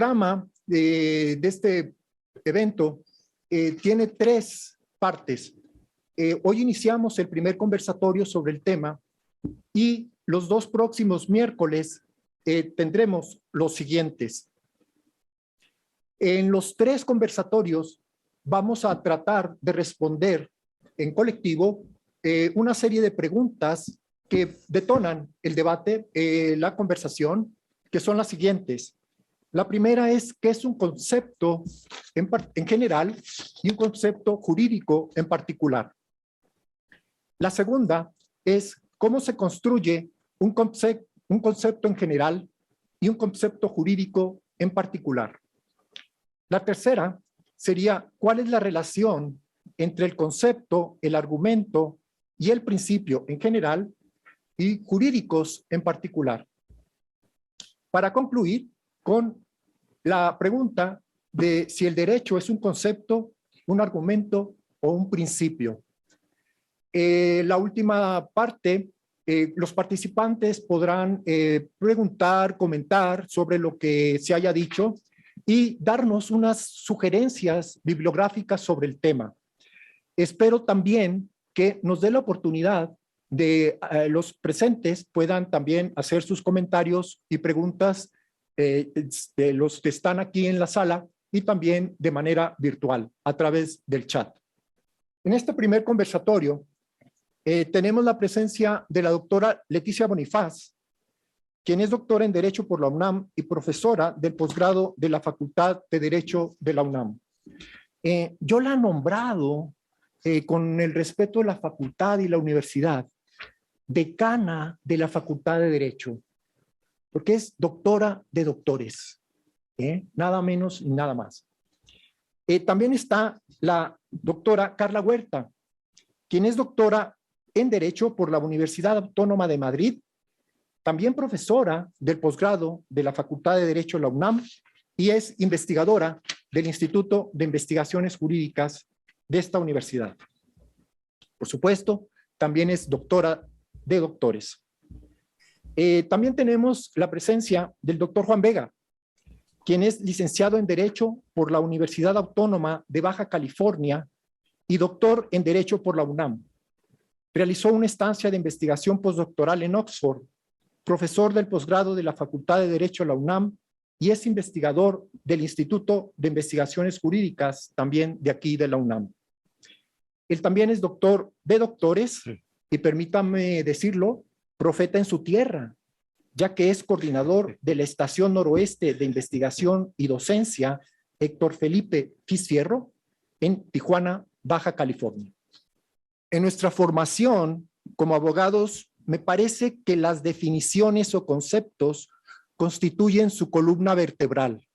programa de este evento tiene 3 partes. Hoy iniciamos el primer conversatorio sobre el tema y los 2 próximos miércoles tendremos los siguientes. En los 3 conversatorios vamos a tratar de responder en colectivo una serie de preguntas que detonan el debate, la conversación, que son las siguientes. La primera es, ¿qué es un concepto en general y un concepto jurídico en particular? La segunda es, ¿cómo se construye un concepto en general y un concepto jurídico en particular? La tercera sería, ¿cuál es la relación entre el concepto, el argumento y el principio en general y jurídicos en particular? Para concluir con la pregunta de si el derecho es un concepto, un argumento o un principio. La última parte, los participantes podrán preguntar, comentar sobre lo que se haya dicho y darnos unas sugerencias bibliográficas sobre el tema. Espero también que nos dé la oportunidad de los presentes puedan también hacer sus comentarios y preguntas de los que están aquí en la sala y también de manera virtual a través del chat. En este primer conversatorio tenemos la presencia de la doctora Leticia Bonifaz, quien es doctora en Derecho por la UNAM y profesora del posgrado de la Facultad de Derecho de la UNAM. Yo la he nombrado con el respeto de la facultad y la universidad, decana de la Facultad de Derecho, porque es doctora de doctores, nada menos y nada más. También está la doctora Carla Huerta, quien es doctora en Derecho por la Universidad Autónoma de Madrid, también profesora del posgrado de la Facultad de Derecho de la UNAM y es investigadora del Instituto de Investigaciones Jurídicas de esta universidad. Por supuesto, también es doctora de doctores. También tenemos la presencia del doctor Juan Vega, quien es licenciado en Derecho por la Universidad Autónoma de Baja California y doctor en Derecho por la UNAM. Realizó una estancia de investigación postdoctoral en Oxford, profesor del posgrado de la Facultad de Derecho de la UNAM y es investigador del Instituto de Investigaciones Jurídicas, también de aquí de la UNAM. Él también es doctor de doctores y permítame decirlo, profeta en su tierra, ya que es coordinador de la Estación Noroeste de Investigación y Docencia Héctor Felipe Fisfierro en Tijuana, Baja California. En nuestra formación como abogados, me parece que las definiciones o conceptos constituyen su columna vertebral.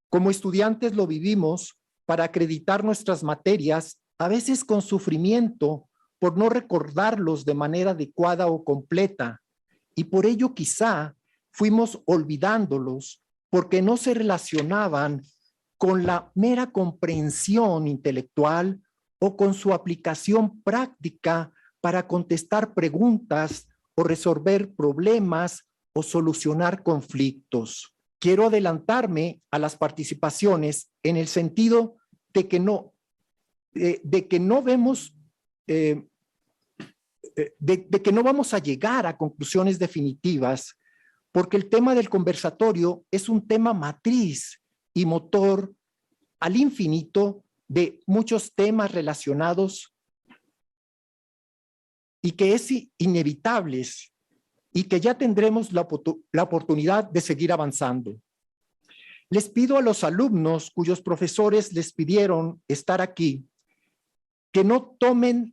Como estudiantes lo vivimos para acreditar nuestras materias, a veces con sufrimiento por no recordarlos de manera adecuada o completa, y por ello quizá fuimos olvidándolos porque no se relacionaban con la mera comprensión intelectual o con su aplicación práctica para contestar preguntas o resolver problemas o solucionar conflictos. Quiero adelantarme a las participaciones en el sentido de que no vemos, de que no vamos a llegar a conclusiones definitivas, porque el tema del conversatorio es un tema matriz y motor al infinito de muchos temas relacionados y que es inevitable y que ya tendremos la oportunidad de seguir avanzando. Les pido a los alumnos cuyos profesores les pidieron estar aquí que no tomen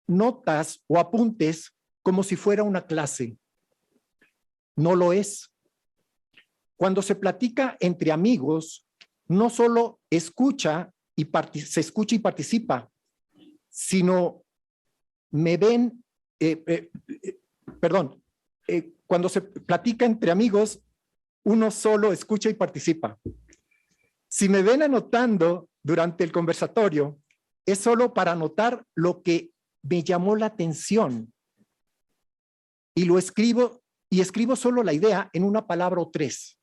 notas o apuntes como si fuera una clase. No lo es. Cuando se platica entre amigos, no solo se escucha y participa, sino cuando se platica entre amigos, uno solo escucha y participa. Si me ven anotando durante el conversatorio, es solo para anotar lo que me llamó la atención y lo escribo, y escribo solo la idea en una palabra o 3.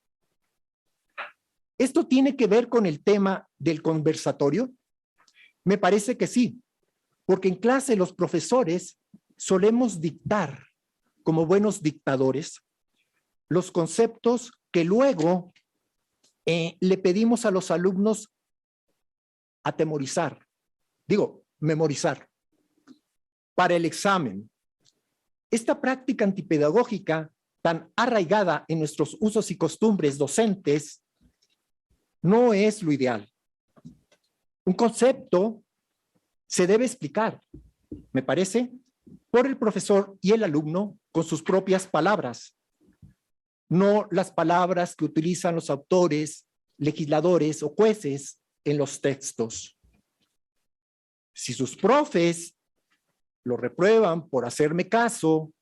¿Esto tiene que ver con el tema del conversatorio? Me parece que sí, porque en clase los profesores solemos dictar, como buenos dictadores, los conceptos que luego le pedimos a los alumnos memorizar, para el examen. Esta práctica antipedagógica, tan arraigada en nuestros usos y costumbres docentes, no es lo ideal. Un concepto se debe explicar, me parece, por el profesor y el alumno con sus propias palabras, no las palabras que utilizan los autores, legisladores o jueces en los textos. Si sus profes lo reprueban por hacerme caso,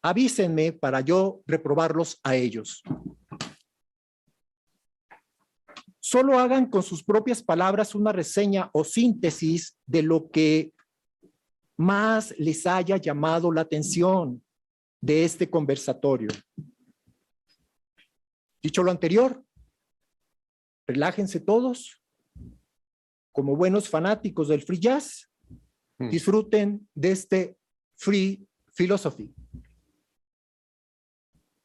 avísenme para yo reprobarlos a ellos. Solo hagan con sus propias palabras una reseña o síntesis de lo que más les haya llamado la atención de este conversatorio. Dicho lo anterior, relájense todos, como buenos fanáticos del free jazz, disfruten de este free philosophy.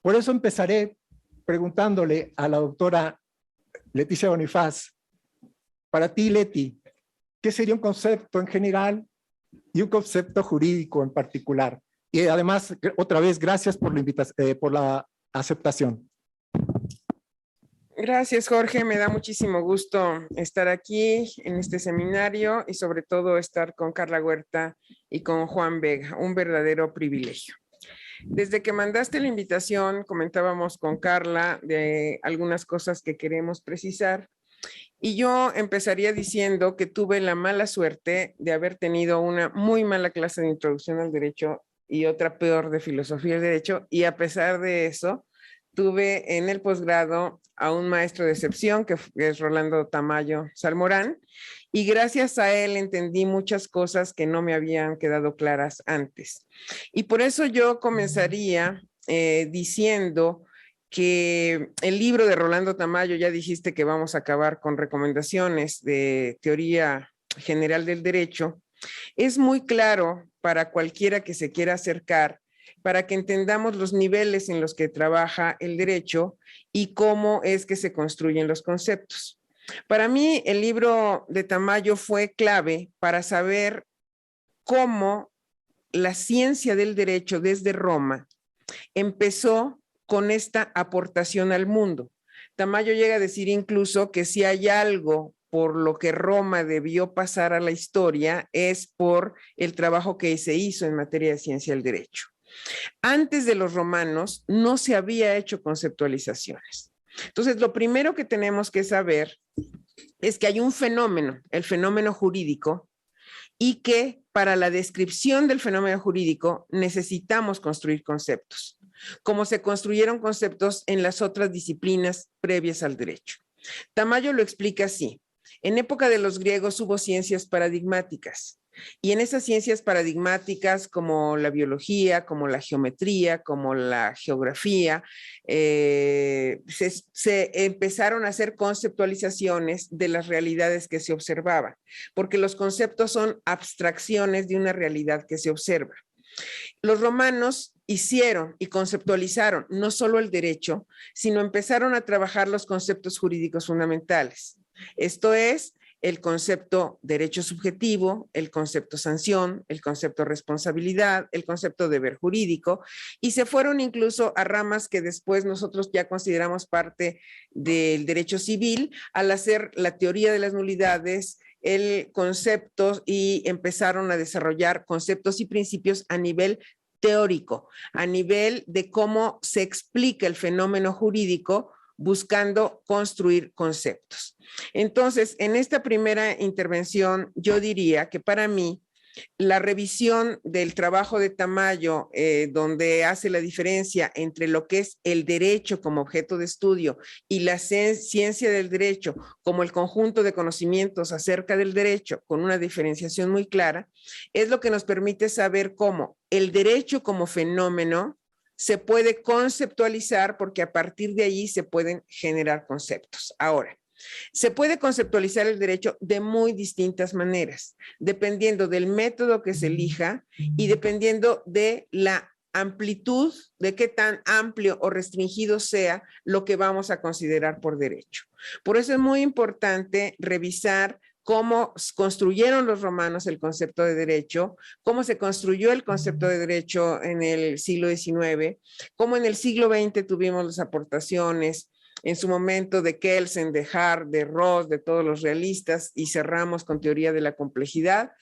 Por eso empezaré preguntándole a la doctora Leticia Bonifaz, para ti, Leti, ¿qué sería un concepto en general y un concepto jurídico en particular? Y además, otra vez, gracias por la invitación, por la aceptación. Gracias, Jorge. Me da muchísimo gusto estar aquí en este seminario y sobre todo estar con Carla Huerta y con Juan Vega, un verdadero privilegio. Desde que mandaste la invitación, comentábamos con Carla de algunas cosas que queremos precisar y yo empezaría diciendo que tuve la mala suerte de haber tenido una muy mala clase de introducción al derecho y otra peor de filosofía del derecho, y a pesar de eso, tuve en el posgrado a un maestro de excepción, que es Rolando Tamayo Salmorán, y gracias a él entendí muchas cosas que no me habían quedado claras antes. Y por eso yo comenzaría diciendo que el libro de Rolando Tamayo, ya dijiste que vamos a acabar con recomendaciones de teoría general del derecho, es muy claro para cualquiera que se quiera acercar, para que entendamos los niveles en los que trabaja el derecho y cómo es que se construyen los conceptos. Para mí, el libro de Tamayo fue clave para saber cómo la ciencia del derecho desde Roma empezó con esta aportación al mundo. Tamayo llega a decir incluso que si hay algo por lo que Roma debió pasar a la historia es por el trabajo que se hizo en materia de ciencia del derecho. Antes de los romanos no se había hecho conceptualizaciones. Entonces, lo primero que tenemos que saber es que hay un fenómeno, el fenómeno jurídico, y que para la descripción del fenómeno jurídico necesitamos construir conceptos, como se construyeron conceptos en las otras disciplinas previas al derecho. Tamayo lo explica así. En época de los griegos hubo ciencias paradigmáticas. Y en esas ciencias paradigmáticas como la biología, como la geometría, como la geografía, se empezaron a hacer conceptualizaciones de las realidades que se observaban, porque los conceptos son abstracciones de una realidad que se observa. Los romanos hicieron y conceptualizaron no solo el derecho, sino empezaron a trabajar los conceptos jurídicos fundamentales. Esto es, el concepto derecho subjetivo, el concepto sanción, el concepto responsabilidad, el concepto deber jurídico, y se fueron incluso a ramas que después nosotros ya consideramos parte del derecho civil al hacer la teoría de las nulidades, el concepto, y empezaron a desarrollar conceptos y principios a nivel teórico, a nivel de cómo se explica el fenómeno jurídico, buscando construir conceptos. Entonces, en esta primera intervención, yo diría que para mí, la revisión del trabajo de Tamayo, donde hace la diferencia entre lo que es el derecho como objeto de estudio y la ciencia del derecho como el conjunto de conocimientos acerca del derecho, con una diferenciación muy clara, es lo que nos permite saber cómo el derecho como fenómeno se puede conceptualizar porque a partir de allí se pueden generar conceptos. Ahora, se puede conceptualizar el derecho de muy distintas maneras, dependiendo del método que se elija y dependiendo de la amplitud, de qué tan amplio o restringido sea lo que vamos a considerar por derecho. Por eso es muy importante revisar cómo construyeron los romanos el concepto de derecho, cómo se construyó el concepto de derecho en el siglo XIX, cómo en el siglo XX tuvimos las aportaciones en su momento de Kelsen, de Hart, de Ross, de todos los realistas, y cerramos con teoría de la complejidad.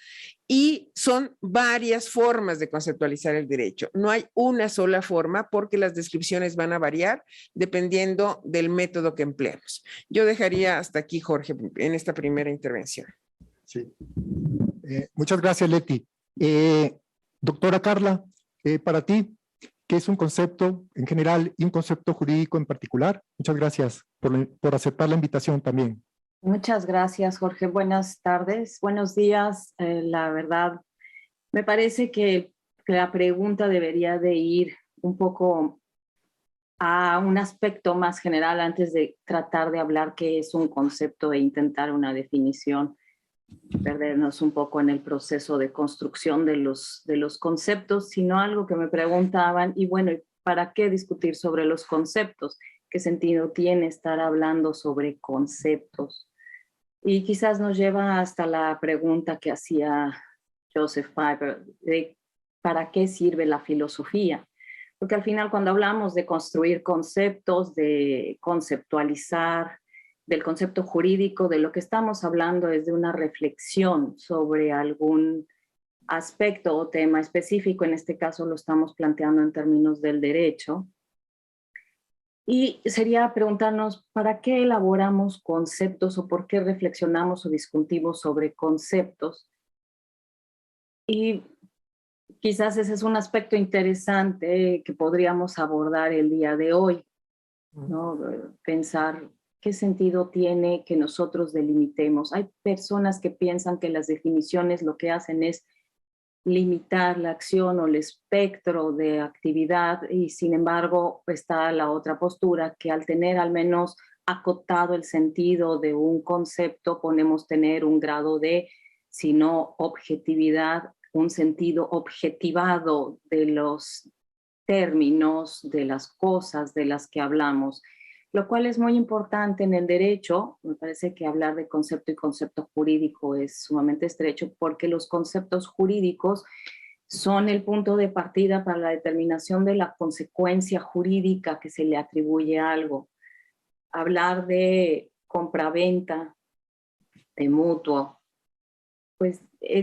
Y son varias formas de conceptualizar el derecho. No hay una sola forma porque las descripciones van a variar dependiendo del método que empleemos. Yo dejaría hasta aquí, Jorge, en esta primera intervención. Sí. Muchas gracias, Leti. Doctora Carla, para ti, ¿qué es un concepto en general y un concepto jurídico en particular? Muchas gracias por aceptar la invitación también. Muchas gracias, Jorge. Buenas tardes, buenos días. La verdad, me parece que la pregunta debería de ir un poco a un aspecto más general antes de tratar de hablar qué es un concepto e intentar una definición, perdernos un poco en el proceso de construcción de los conceptos, sino algo que me preguntaban, y bueno, ¿para qué discutir sobre los conceptos? ¿Qué sentido tiene estar hablando sobre conceptos? Y quizás nos lleva hasta la pregunta que hacía Joseph Piper, de ¿para qué sirve la filosofía? Porque al final cuando hablamos de construir conceptos, de conceptualizar, del concepto jurídico, de lo que estamos hablando es de una reflexión sobre algún aspecto o tema específico. En este caso lo estamos planteando en términos del derecho. Y sería preguntarnos, ¿para qué elaboramos conceptos o por qué reflexionamos o discutimos sobre conceptos? Y quizás ese es un aspecto interesante que podríamos abordar el día de hoy, ¿no? Pensar qué sentido tiene que nosotros delimitemos. Hay personas que piensan que las definiciones lo que hacen es limitar la acción o el espectro de actividad, y sin embargo está la otra postura que al tener al menos acotado el sentido de un concepto podemos tener un grado de, si no objetividad, un sentido objetivado de los términos, de las cosas de las que hablamos, lo cual es muy importante en el derecho. Me parece que hablar de concepto y concepto jurídico es sumamente estrecho porque los conceptos jurídicos son el punto de partida para la determinación de la consecuencia jurídica que se le atribuye a algo. Hablar de compraventa, de mutuo, pues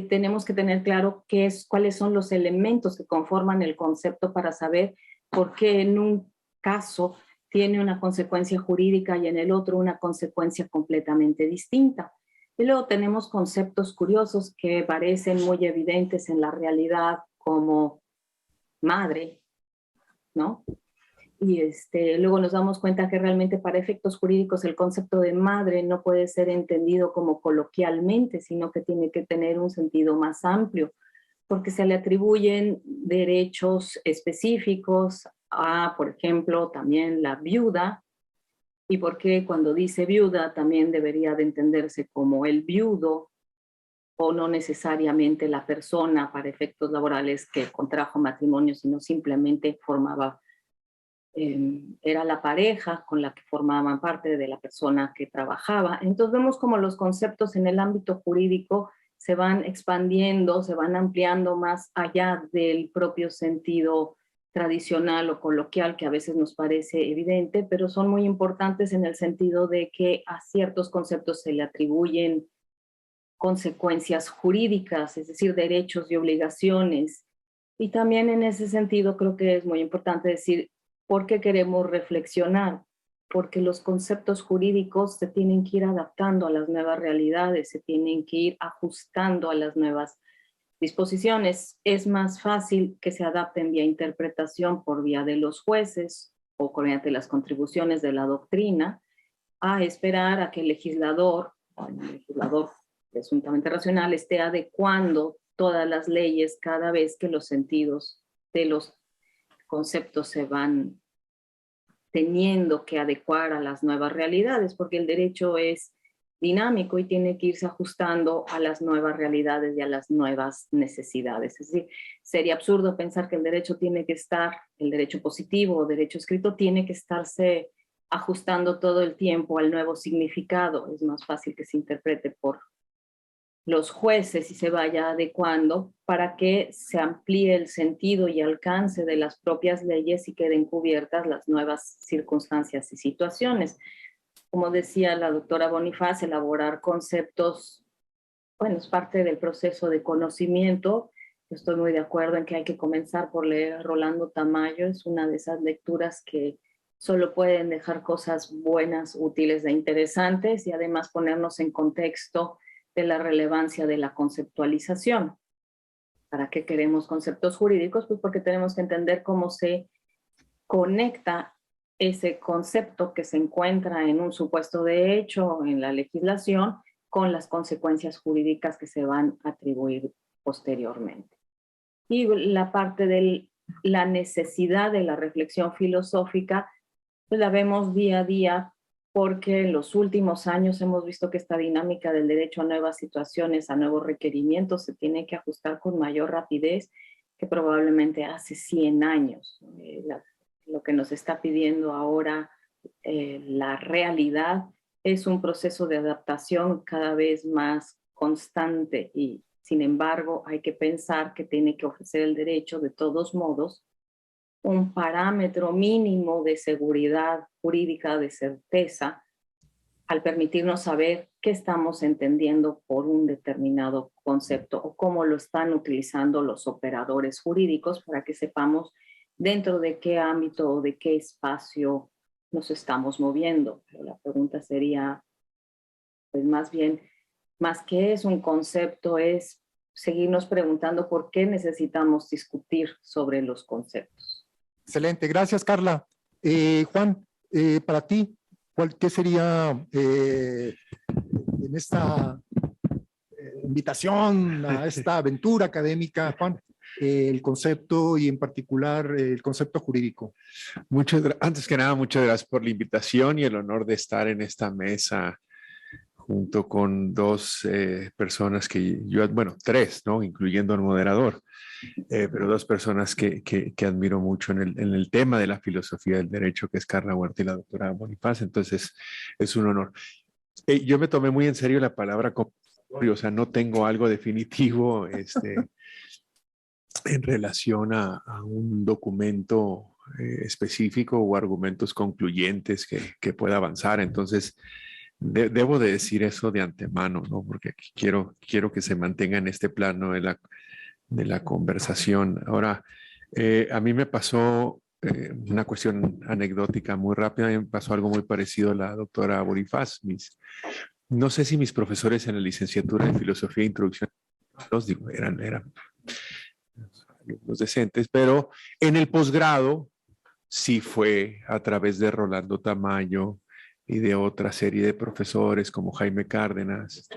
tenemos que tener claro cuáles son los elementos que conforman el concepto para saber por qué en un caso tiene una consecuencia jurídica y en el otro una consecuencia completamente distinta. Y luego tenemos conceptos curiosos que parecen muy evidentes en la realidad, como madre, ¿no? Y luego nos damos cuenta que realmente para efectos jurídicos el concepto de madre no puede ser entendido como coloquialmente, sino que tiene que tener un sentido más amplio, porque se le atribuyen derechos específicos a, por ejemplo, también la viuda, y porque cuando dice viuda también debería de entenderse como el viudo, o no necesariamente la persona para efectos laborales que contrajo matrimonio, sino simplemente formaba era la pareja con la que formaban parte de la persona que trabajaba. Entonces vemos como los conceptos en el ámbito jurídico se van expandiendo, se van ampliando más allá del propio sentido tradicional o coloquial que a veces nos parece evidente, pero son muy importantes en el sentido de que a ciertos conceptos se le atribuyen consecuencias jurídicas, es decir, derechos y obligaciones. Y también en ese sentido creo que es muy importante decir ¿por qué queremos reflexionar? Porque los conceptos jurídicos se tienen que ir adaptando a las nuevas realidades, se tienen que ir ajustando a las nuevas disposiciones. Es más fácil que se adapten vía interpretación por vía de los jueces o mediante las contribuciones de la doctrina, a esperar a que el legislador presuntamente racional esté adecuando todas las leyes cada vez que los sentidos de los conceptos se van teniendo que adecuar a las nuevas realidades, porque el derecho es dinámico y tiene que irse ajustando a las nuevas realidades y a las nuevas necesidades. Es decir, sería absurdo pensar que el derecho tiene que estar, el derecho positivo o derecho escrito tiene que estarse ajustando todo el tiempo al nuevo significado. Es más fácil que se interprete por los jueces y se vaya adecuando para que se amplíe el sentido y alcance de las propias leyes y queden cubiertas las nuevas circunstancias y situaciones. Como decía la doctora Bonifaz, elaborar conceptos, bueno, es parte del proceso de conocimiento. Yo estoy muy de acuerdo en que hay que comenzar por leer a Rolando Tamayo, es una de esas lecturas que solo pueden dejar cosas buenas, útiles e interesantes y además ponernos en contexto de la relevancia de la conceptualización. ¿Para qué queremos conceptos jurídicos? Pues porque tenemos que entender cómo se conecta ese concepto que se encuentra en un supuesto de hecho en la legislación con las consecuencias jurídicas que se van a atribuir posteriormente. Y la parte de la necesidad de la reflexión filosófica, pues la vemos día a día porque en los últimos años hemos visto que esta dinámica del derecho a nuevas situaciones, a nuevos requerimientos, se tiene que ajustar con mayor rapidez que probablemente hace 100 años. Lo que nos está pidiendo ahora la realidad es un proceso de adaptación cada vez más constante y, sin embargo, hay que pensar que tiene que ofrecer el derecho, de todos modos, un parámetro mínimo de seguridad jurídica, de certeza, al permitirnos saber qué estamos entendiendo por un determinado concepto o cómo lo están utilizando los operadores jurídicos para que sepamos dentro de qué ámbito o de qué espacio nos estamos moviendo. Pero la pregunta sería, pues más bien, más que es un concepto, es seguirnos preguntando por qué necesitamos discutir sobre los conceptos. Excelente, gracias Carla. Juan, para ti, ¿qué sería en esta invitación a esta aventura académica, Juan, el concepto y en particular el concepto jurídico? Antes que nada, muchas gracias por la invitación y el honor de estar en esta mesa junto con dos personas que yo, bueno, tres, ¿no? Incluyendo al moderador, pero dos personas que admiro mucho en el tema de la filosofía del derecho, que es Carla Huerta y la doctora Bonifaz. Entonces, es un honor. Yo me tomé muy en serio la palabra compensatorio, o sea, no tengo algo definitivo en relación a un documento específico o argumentos concluyentes que pueda avanzar. Entonces, debo de decir eso de antemano, ¿no? Porque quiero que se mantenga en este plano de la conversación. Ahora, a mí me pasó una cuestión anecdótica muy rápida, me pasó algo muy parecido a la doctora Bonifaz. No sé si mis profesores en la licenciatura de Filosofía e Introducción, los digo, eran alumnos decentes, pero en el posgrado sí fue a través de Rolando Tamayo y de otra serie de profesores como Jaime Cárdenas,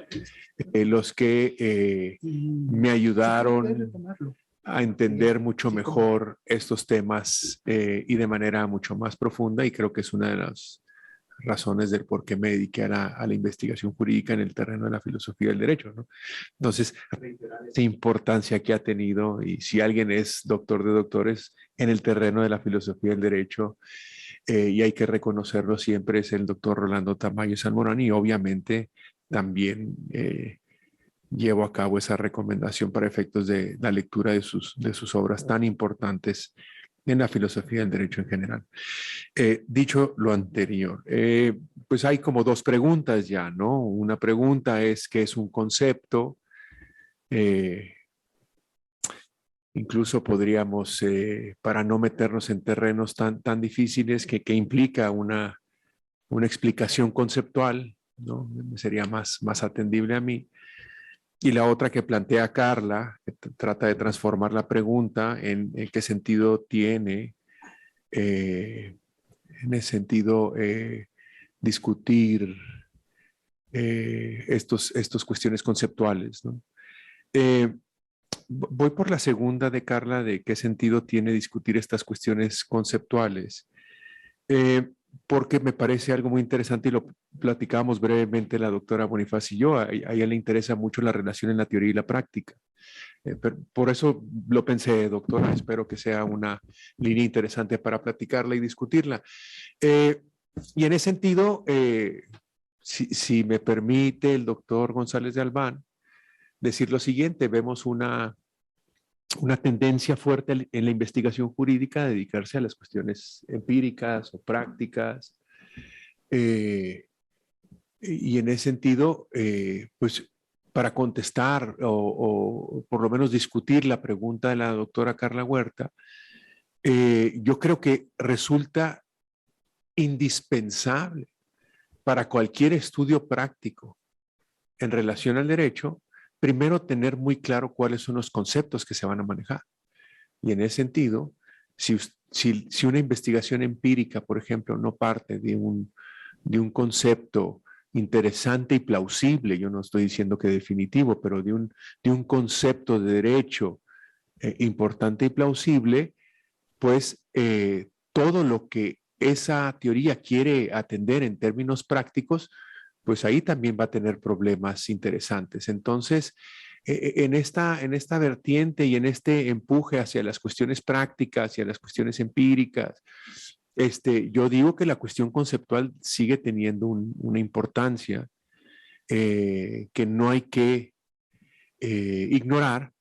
los que me ayudaron a entender mucho mejor estos temas y de manera mucho más profunda, y creo que es una de las razones del por qué me dediqué a la investigación jurídica en el terreno de la filosofía del derecho, ¿no? Entonces, esa importancia que ha tenido, y si alguien es doctor de doctores en el terreno de la filosofía del derecho, y hay que reconocerlo siempre, es el doctor Rolando Tamayo Salmorán, y obviamente también llevo a cabo esa recomendación para efectos de la lectura de sus obras tan importantes en la filosofía del derecho en general. Dicho lo anterior, pues hay como dos preguntas ya, ¿no? Una pregunta es ¿qué es un concepto? Incluso podríamos, para no meternos en terrenos tan difíciles, que implica una explicación conceptual, ¿no? Sería más atendible a mí. Y la otra que plantea Carla, que trata de transformar la pregunta en qué sentido tiene, en ese sentido, discutir estas cuestiones conceptuales, ¿no? Voy por la segunda de Carla, de qué sentido tiene discutir estas cuestiones conceptuales, porque me parece algo muy interesante y lo platicábamos brevemente la doctora Bonifaz y yo. A ella le interesa mucho la relación en la teoría y la práctica. Por eso lo pensé, doctora, espero que sea una línea interesante para platicarla y discutirla. Y en ese sentido, si me permite el doctor González de Albán, decir lo siguiente: vemos una tendencia fuerte en la investigación jurídica a dedicarse a las cuestiones empíricas o prácticas. Y en ese sentido, pues para contestar o por lo menos discutir la pregunta de la doctora Carla Huerta, yo creo que resulta indispensable para cualquier estudio práctico en relación al derecho, primero tener muy claro cuáles son los conceptos que se van a manejar. Y en ese sentido, si una investigación empírica, por ejemplo, no parte de un concepto interesante y plausible, yo no estoy diciendo que definitivo, pero de un concepto de derecho importante y plausible, pues todo lo que esa teoría quiere atender en términos prácticos, pues ahí también va a tener problemas interesantes. Entonces, en esta vertiente y en este empuje hacia las cuestiones prácticas y a las cuestiones empíricas, yo digo que la cuestión conceptual sigue teniendo una importancia que no hay que ignorar,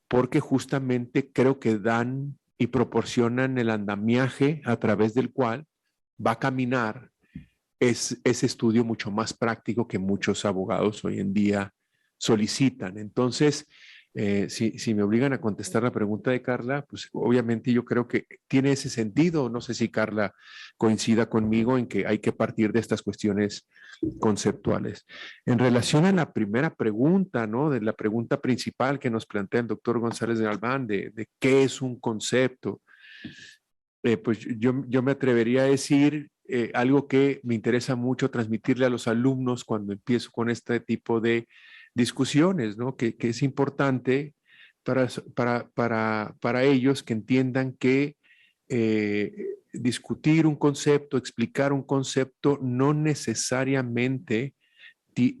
porque justamente creo que dan y proporcionan el andamiaje a través del cual va a caminar ese estudio mucho más práctico que muchos abogados hoy en día solicitan. Entonces, si me obligan a contestar la pregunta de Carla, pues obviamente yo creo que tiene ese sentido. No sé si Carla coincida conmigo en que hay que partir de estas cuestiones conceptuales. En relación a la primera pregunta, ¿no? De la pregunta principal que nos plantea el doctor González de Albán, de qué es un concepto, pues yo me atrevería a decir algo que me interesa mucho transmitirle a los alumnos cuando empiezo con este tipo de discusiones, ¿no? Que es importante para ellos que entiendan que discutir un concepto, explicar un concepto, no necesariamente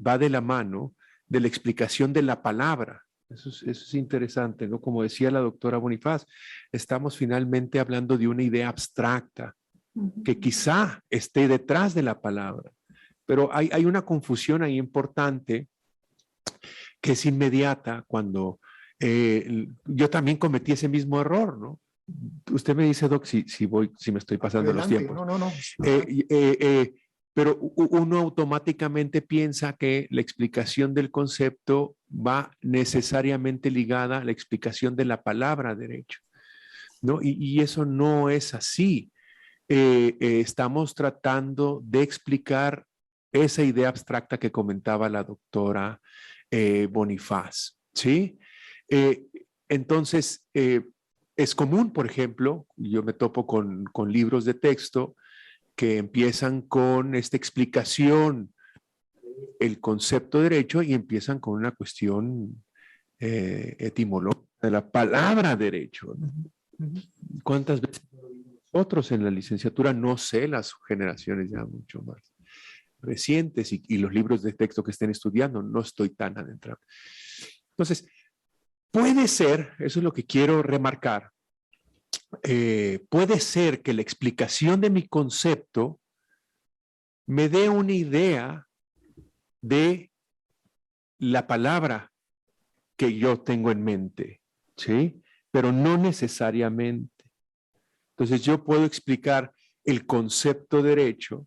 va de la mano de la explicación de la palabra. Eso es interesante, ¿no? Como decía la doctora Bonifaz, estamos finalmente hablando de una idea abstracta que quizá esté detrás de la palabra, pero hay una confusión ahí importante que es inmediata cuando yo también cometí ese mismo error, ¿no? Usted me dice, Doc, si me estoy pasando Adelante. los tiempos. No. Pero uno automáticamente piensa que la explicación del concepto va necesariamente ligada a la explicación de la palabra derecho, ¿no? Y eso no es así. Estamos tratando de explicar esa idea abstracta que comentaba la doctora Bonifaz, ¿sí? Entonces, es común, por ejemplo, yo me topo con libros de texto que empiezan con esta explicación, el concepto de derecho, y empiezan con una cuestión etimológica de la palabra derecho, ¿no? ¿Cuántas veces nosotros en la licenciatura, no sé, las generaciones ya mucho más recientes y los libros de texto que estén estudiando, no estoy tan adentrado? Entonces, puede ser, eso es lo que quiero remarcar, puede ser que la explicación de mi concepto me dé una idea de la palabra que yo tengo en mente, ¿sí? Pero no necesariamente. Entonces yo puedo explicar el concepto derecho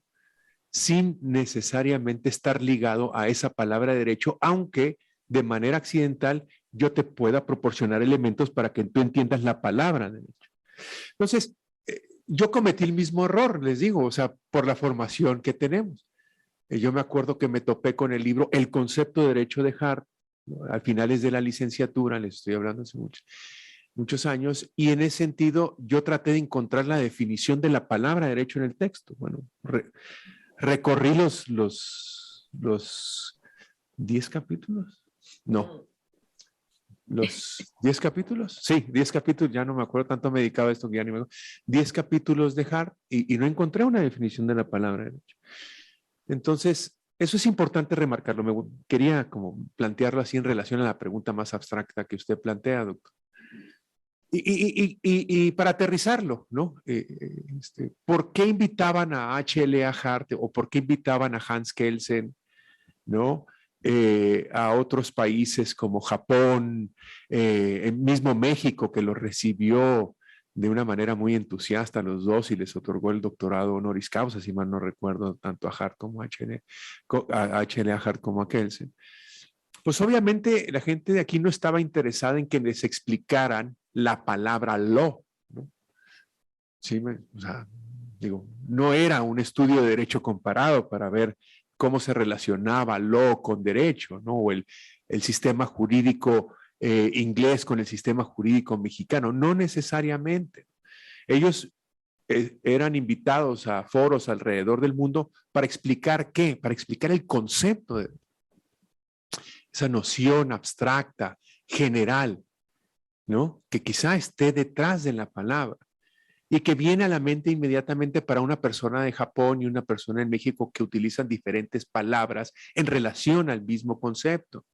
sin necesariamente estar ligado a esa palabra derecho, aunque de manera accidental yo te pueda proporcionar elementos para que tú entiendas la palabra derecho. Entonces, yo cometí el mismo error, les digo, o sea, por la formación que tenemos. Yo me acuerdo que me topé con el libro El concepto de derecho de Hart, ¿no? Al finales de la licenciatura, les estoy hablando hace muchos años, y en ese sentido yo traté de encontrar la definición de la palabra derecho en el texto. Bueno, recorrí los 10 capítulos, no, los 10 capítulos. Sí, 10 capítulos, ya no me acuerdo, tanto me dedicaba a esto que ya ni me acuerdo. 10 capítulos de Hart y no encontré una definición de la palabra derecho. Entonces, eso es importante remarcarlo. Quería como plantearlo así en relación a la pregunta más abstracta que usted plantea, doctor. Y para aterrizarlo, ¿no? ¿Por qué invitaban a H.L.A. Hart o por qué invitaban a Hans Kelsen, ¿no? A otros países como Japón, el mismo México, que los recibió de una manera muy entusiasta los dos y les otorgó el doctorado honoris causa, si mal no recuerdo, tanto a Hart como a H.L.A. Hart como a Kelsen? Pues obviamente la gente de aquí no estaba interesada en que les explicaran la palabra law, ¿no? Sí, o sea, digo, no era un estudio de derecho comparado para ver cómo se relacionaba law con derecho, ¿no? O el sistema jurídico inglés con el sistema jurídico mexicano, no necesariamente. Ellos eran invitados a foros alrededor del mundo para explicar qué, para explicar el concepto de esa noción abstracta, general, ¿no? Que quizá esté detrás de la palabra y que viene a la mente inmediatamente para una persona de Japón y una persona en México que utilizan diferentes palabras en relación al mismo concepto.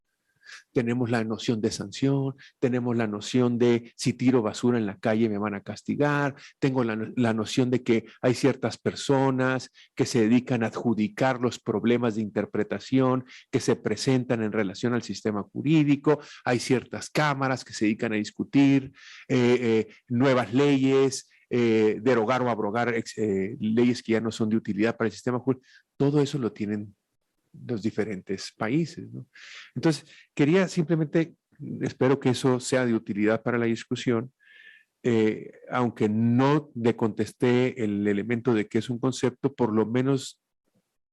Tenemos la noción de sanción, tenemos la noción de si tiro basura en la calle me van a castigar, tengo la noción de que hay ciertas personas que se dedican a adjudicar los problemas de interpretación que se presentan en relación al sistema jurídico, hay ciertas cámaras que se dedican a discutir nuevas leyes, derogar o abrogar leyes que ya no son de utilidad para el sistema jurídico. Todo eso lo tienen los diferentes países, ¿no? Entonces, quería simplemente, espero que eso sea de utilidad para la discusión, aunque no le contesté el elemento de qué es un concepto, por lo menos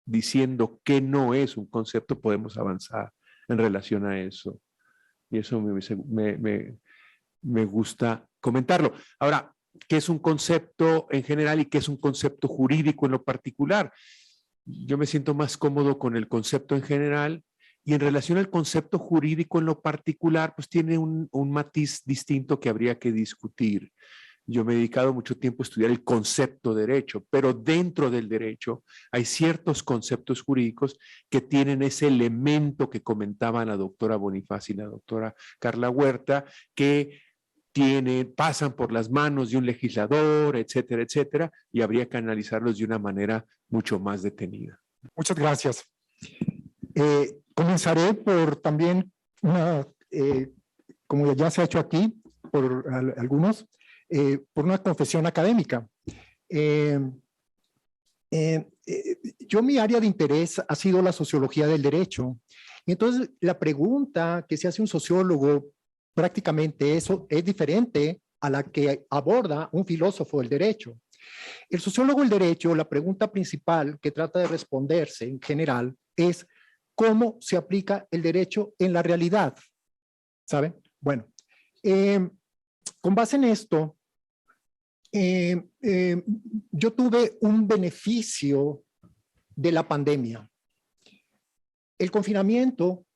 diciendo que no es un concepto, podemos avanzar en relación a eso. Y eso me gusta comentarlo. Ahora, ¿qué es un concepto en general y qué es un concepto jurídico en lo particular? Yo me siento más cómodo con el concepto en general y en relación al concepto jurídico en lo particular, pues tiene un matiz distinto que habría que discutir. Yo me he dedicado mucho tiempo a estudiar el concepto de derecho, pero dentro del derecho hay ciertos conceptos jurídicos que tienen ese elemento que comentaban la doctora Bonifaz y la doctora Carla Huerta, que pasan por las manos de un legislador, etcétera, etcétera, y habría que analizarlos de una manera mucho más detenida. Muchas gracias. Comenzaré por también como ya se ha hecho aquí por algunos, por una confesión académica. Yo mi área de interés ha sido la sociología del derecho. Y entonces la pregunta que se hace un sociólogo prácticamente eso es diferente a la que aborda un filósofo del derecho. El sociólogo del derecho, la pregunta principal que trata de responderse en general es cómo se aplica el derecho en la realidad. ¿Saben? Bueno, con base en esto, yo tuve un beneficio de la pandemia. El confinamiento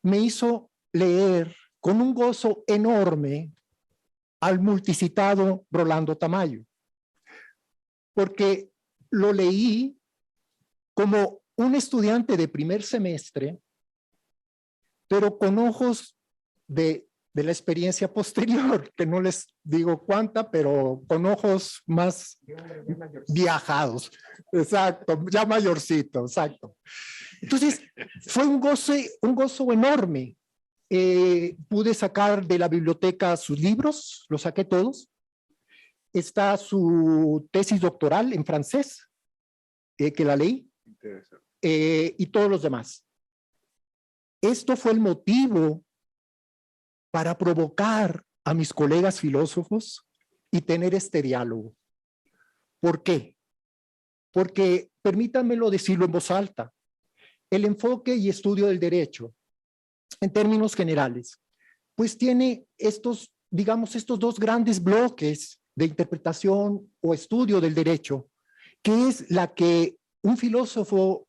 me hizo leer con un gozo enorme al multicitado Rolando Tamayo, porque lo leí como un estudiante de primer semestre, pero con ojos de la experiencia posterior, que no les digo cuánta, pero con ojos más viajados. Exacto, ya mayorcito, exacto. Entonces, fue un gozo enorme. Pude sacar de la biblioteca sus libros, los saqué todos. Está su tesis doctoral en francés, que la leí, y todos los demás. Esto fue el motivo para provocar a mis colegas filósofos y tener este diálogo. ¿Por qué? Porque, permítanmelo decirlo en voz alta, el enfoque y estudio del derecho, en términos generales, pues tiene estos, digamos, estos dos grandes bloques de interpretación o estudio del derecho, que es la que un filósofo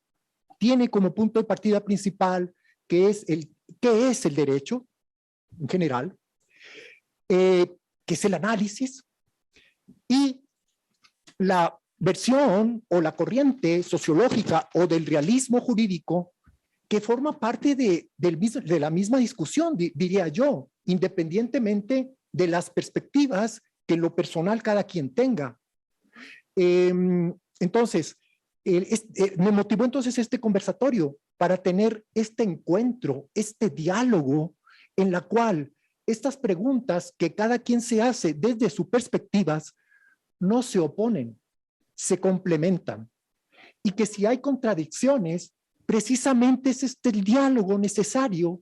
tiene como punto de partida principal, que es ¿qué es el derecho? en general, que es el análisis, y la versión o la corriente sociológica o del realismo jurídico que forma parte de la misma discusión, diría yo, independientemente de las perspectivas que en lo personal cada quien tenga. Entonces, me motivó entonces este conversatorio para tener este encuentro, este diálogo en la cual estas preguntas que cada quien se hace desde sus perspectivas no se oponen, se complementan. Y que si hay contradicciones, precisamente es el diálogo necesario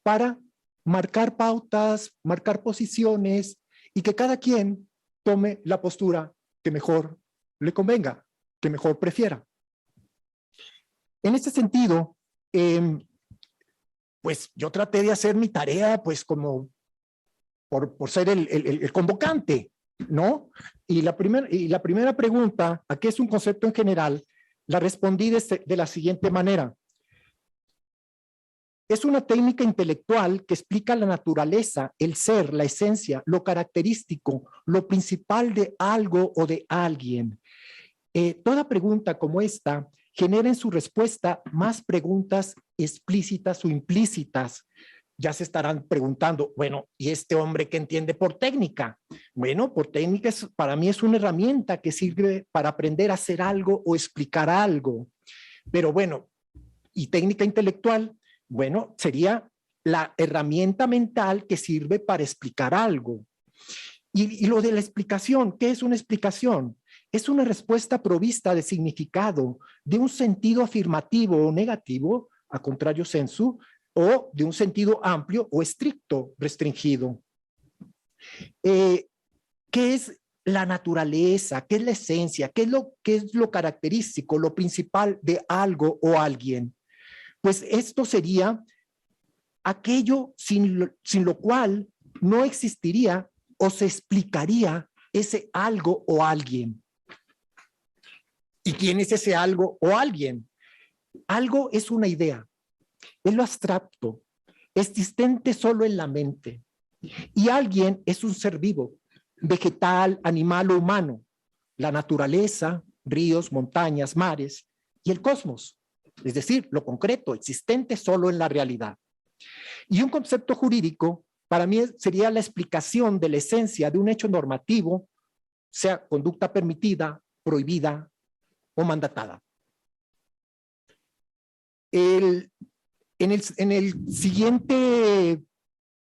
para marcar pautas, marcar posiciones y que cada quien tome la postura que mejor le convenga, que mejor prefiera. En este sentido, pues yo traté de hacer mi tarea, pues como por ser el convocante, ¿no? Y la primera pregunta, ¿a qué es un concepto en general? La respondí de la siguiente manera. Es una técnica intelectual que explica la naturaleza, el ser, la esencia, lo característico, lo principal de algo o de alguien. Toda pregunta como esta genera en su respuesta más preguntas explícitas o implícitas. Ya se estarán preguntando, bueno, ¿y este hombre qué entiende por técnica? Bueno, por técnica para mí es una herramienta que sirve para aprender a hacer algo o explicar algo. Pero bueno, ¿y técnica intelectual? Bueno, sería la herramienta mental que sirve para explicar algo. Y lo de la explicación, ¿qué es una explicación? Es una respuesta provista de significado, de un sentido afirmativo o negativo, a contrario sensu, o de un sentido amplio o estricto, restringido. ¿Qué es la naturaleza? ¿Qué es la esencia? ¿Qué es lo característico, lo principal de algo o alguien? Pues esto sería aquello sin lo cual no existiría o se explicaría ese algo o alguien. ¿Y quién es ese algo o alguien? Algo es una idea, es lo abstracto, existente solo en la mente. Y alguien es un ser vivo, vegetal, animal o humano, la naturaleza, ríos, montañas, mares y el cosmos, es decir, lo concreto, existente solo en la realidad. Y un concepto jurídico, para mí, sería la explicación de la esencia de un hecho normativo, sea conducta permitida, prohibida o mandatada. En el siguiente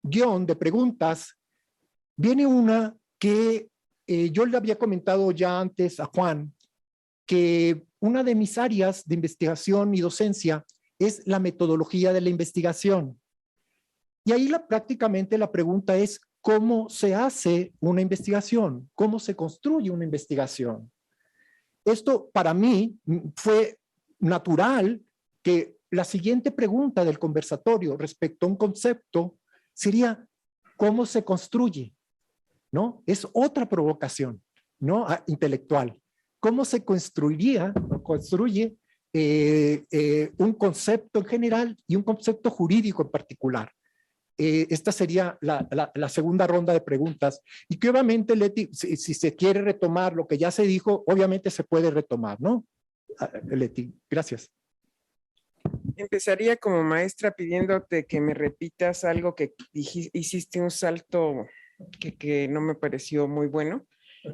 guión de preguntas viene una que yo le había comentado ya antes a Juan, que una de mis áreas de investigación y docencia es la metodología de la investigación. Y ahí prácticamente la pregunta es, ¿cómo se hace una investigación? ¿Cómo se construye una investigación? Esto para mí fue natural que la siguiente pregunta del conversatorio respecto a un concepto sería, ¿cómo se construye? ¿No? Es otra provocación, ¿no? Intelectual. ¿Cómo se construye un concepto en general y un concepto jurídico en particular? Esta sería la segunda ronda de preguntas. Y que obviamente, Leti, si se quiere retomar lo que ya se dijo, obviamente se puede retomar, ¿no? Leti, gracias. Empezaría como maestra pidiéndote que me repitas algo que hiciste un salto que no me pareció muy bueno,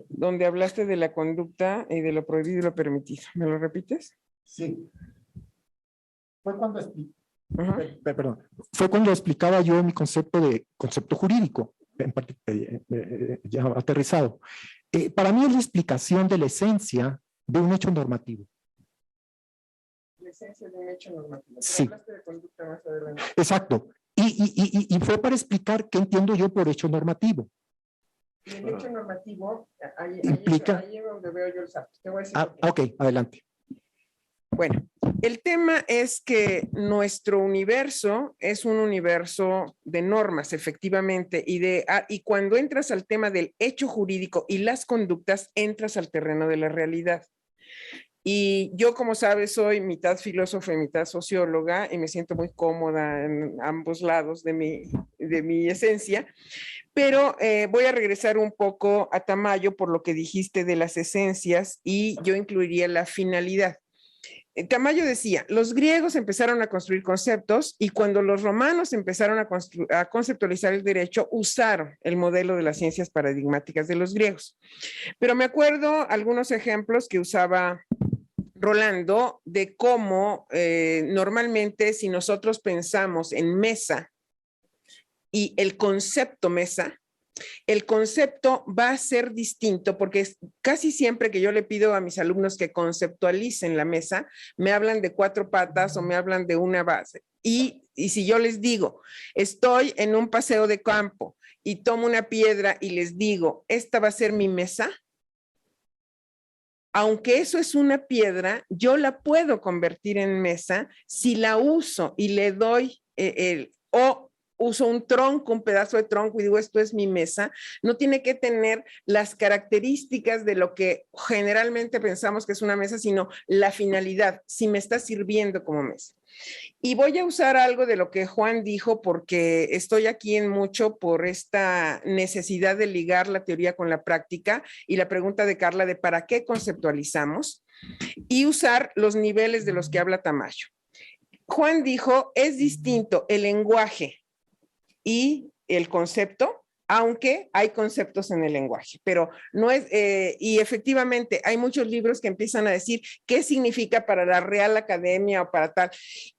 donde hablaste de la conducta y de lo prohibido y lo permitido. ¿Me lo repites? Sí. Fue cuando fue cuando explicaba yo mi concepto jurídico, ya aterrizado. Para mí es la explicación de la esencia de un hecho normativo. La esencia de un hecho normativo. Sí. Hablaste de conducta más adelante. Exacto. Y fue para explicar qué entiendo yo por hecho normativo. Y el hecho normativo, ahí es donde veo yo el salto. Te voy a decir ok, adelante. Bueno, el tema es que nuestro universo es un universo de normas, efectivamente, y cuando entras al tema del hecho jurídico y las conductas, entras al terreno de la realidad. Y yo, como sabes, soy mitad filósofa y mitad socióloga y me siento muy cómoda en ambos lados de mi esencia, pero voy a regresar un poco a Tamayo por lo que dijiste de las esencias y yo incluiría la finalidad. Tamayo decía, los griegos empezaron a construir conceptos y cuando los romanos empezaron a conceptualizar el derecho, usaron el modelo de las ciencias paradigmáticas de los griegos. Pero me acuerdo algunos ejemplos que usaba Rolando de cómo normalmente si nosotros pensamos en mesa y el concepto mesa, el concepto va a ser distinto porque casi siempre que yo le pido a mis alumnos que conceptualicen la mesa, me hablan de 4 patas o me hablan de una base. Y si yo les digo, estoy en un paseo de campo y tomo una piedra y les digo, esta va a ser mi mesa, aunque eso es una piedra, yo la puedo convertir en mesa si la uso y le doy o uso un tronco, un pedazo de tronco y digo, esto es mi mesa, no tiene que tener las características de lo que generalmente pensamos que es una mesa, sino la finalidad, si me está sirviendo como mesa. Y voy a usar algo de lo que Juan dijo porque estoy aquí en mucho por esta necesidad de ligar la teoría con la práctica y la pregunta de Carla de para qué conceptualizamos y usar los niveles de los que habla Tamayo. Juan dijo, es distinto el lenguaje y el concepto, aunque hay conceptos en el lenguaje, pero no es, y efectivamente hay muchos libros que empiezan a decir qué significa para la Real Academia o para tal,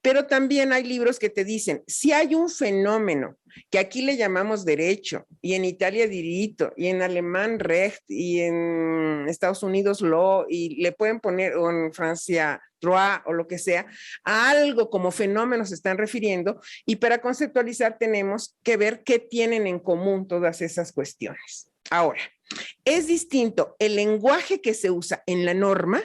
pero también hay libros que te dicen, si hay un fenómeno que aquí le llamamos derecho, y en Italia diritto, y en alemán recht, y en Estados Unidos law, y le pueden poner, o en Francia droit, o lo que sea, a algo como fenómeno se están refiriendo, y para conceptualizar tenemos que ver qué tienen en común todas esas cuestiones. Ahora, es distinto el lenguaje que se usa en la norma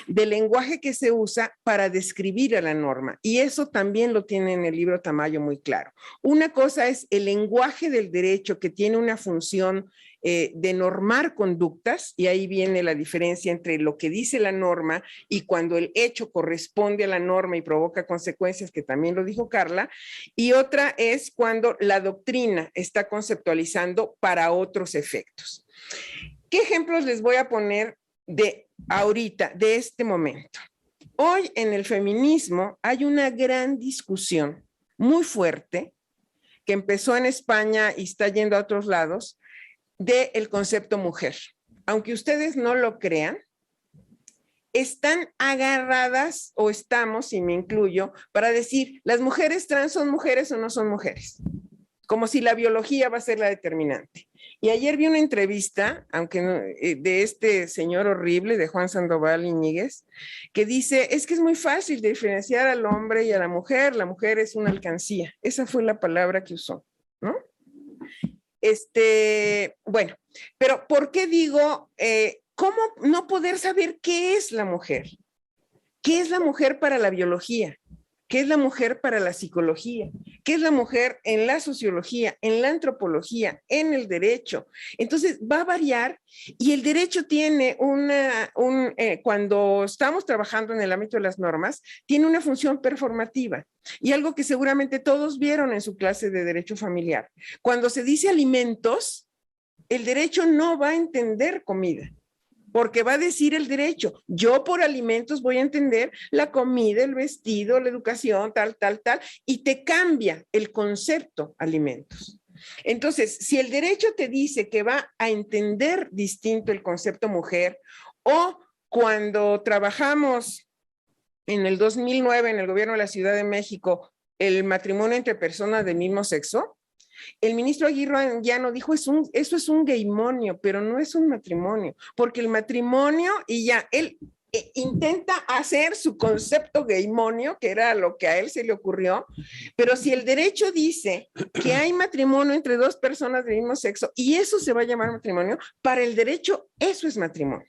del lenguaje que se usa para describir a la norma. Y eso también lo tiene en el libro Tamayo muy claro. Una cosa es el lenguaje del derecho que tiene una función de normar conductas, y ahí viene la diferencia entre lo que dice la norma y cuando el hecho corresponde a la norma y provoca consecuencias, que también lo dijo Carla, y otra es cuando la doctrina está conceptualizando para otros efectos. ¿Qué ejemplos les voy a poner de ahorita, de este momento? Hoy en el feminismo hay una gran discusión muy fuerte que empezó en España y está yendo a otros lados del concepto mujer. Aunque ustedes no lo crean, están agarradas o estamos, y me incluyo, para decir, ¿las mujeres trans son mujeres o no son mujeres? Como si la biología va a ser la determinante. Y ayer vi una entrevista, aunque no, de este señor horrible, de Juan Sandoval Iñiguez, que dice, es que es muy fácil diferenciar al hombre y a la mujer es una alcancía. Esa fue la palabra que usó, ¿no? Bueno, pero ¿por qué digo, cómo no poder saber qué es la mujer? ¿Qué es la mujer para la biología? ¿Qué es la mujer para la psicología? ¿Qué es la mujer en la sociología, en la antropología, en el derecho? Entonces va a variar y el derecho tiene cuando estamos trabajando en el ámbito de las normas, tiene una función performativa y algo que seguramente todos vieron en su clase de derecho familiar. Cuando se dice alimentos, el derecho no va a entender comida, porque va a decir el derecho, yo por alimentos voy a entender la comida, el vestido, la educación, tal, y te cambia el concepto alimentos. Entonces, si el derecho te dice que va a entender distinto el concepto mujer, o cuando trabajamos en el 2009 en el gobierno de la Ciudad de México, el matrimonio entre personas del mismo sexo, el ministro Aguirre Llano dijo, eso es un gaymonio, pero no es un matrimonio, porque el matrimonio, y ya, él intenta hacer su concepto gaymonio, que era lo que a él se le ocurrió, pero si el derecho dice que hay matrimonio entre dos personas del mismo sexo, y eso se va a llamar matrimonio, para el derecho eso es matrimonio.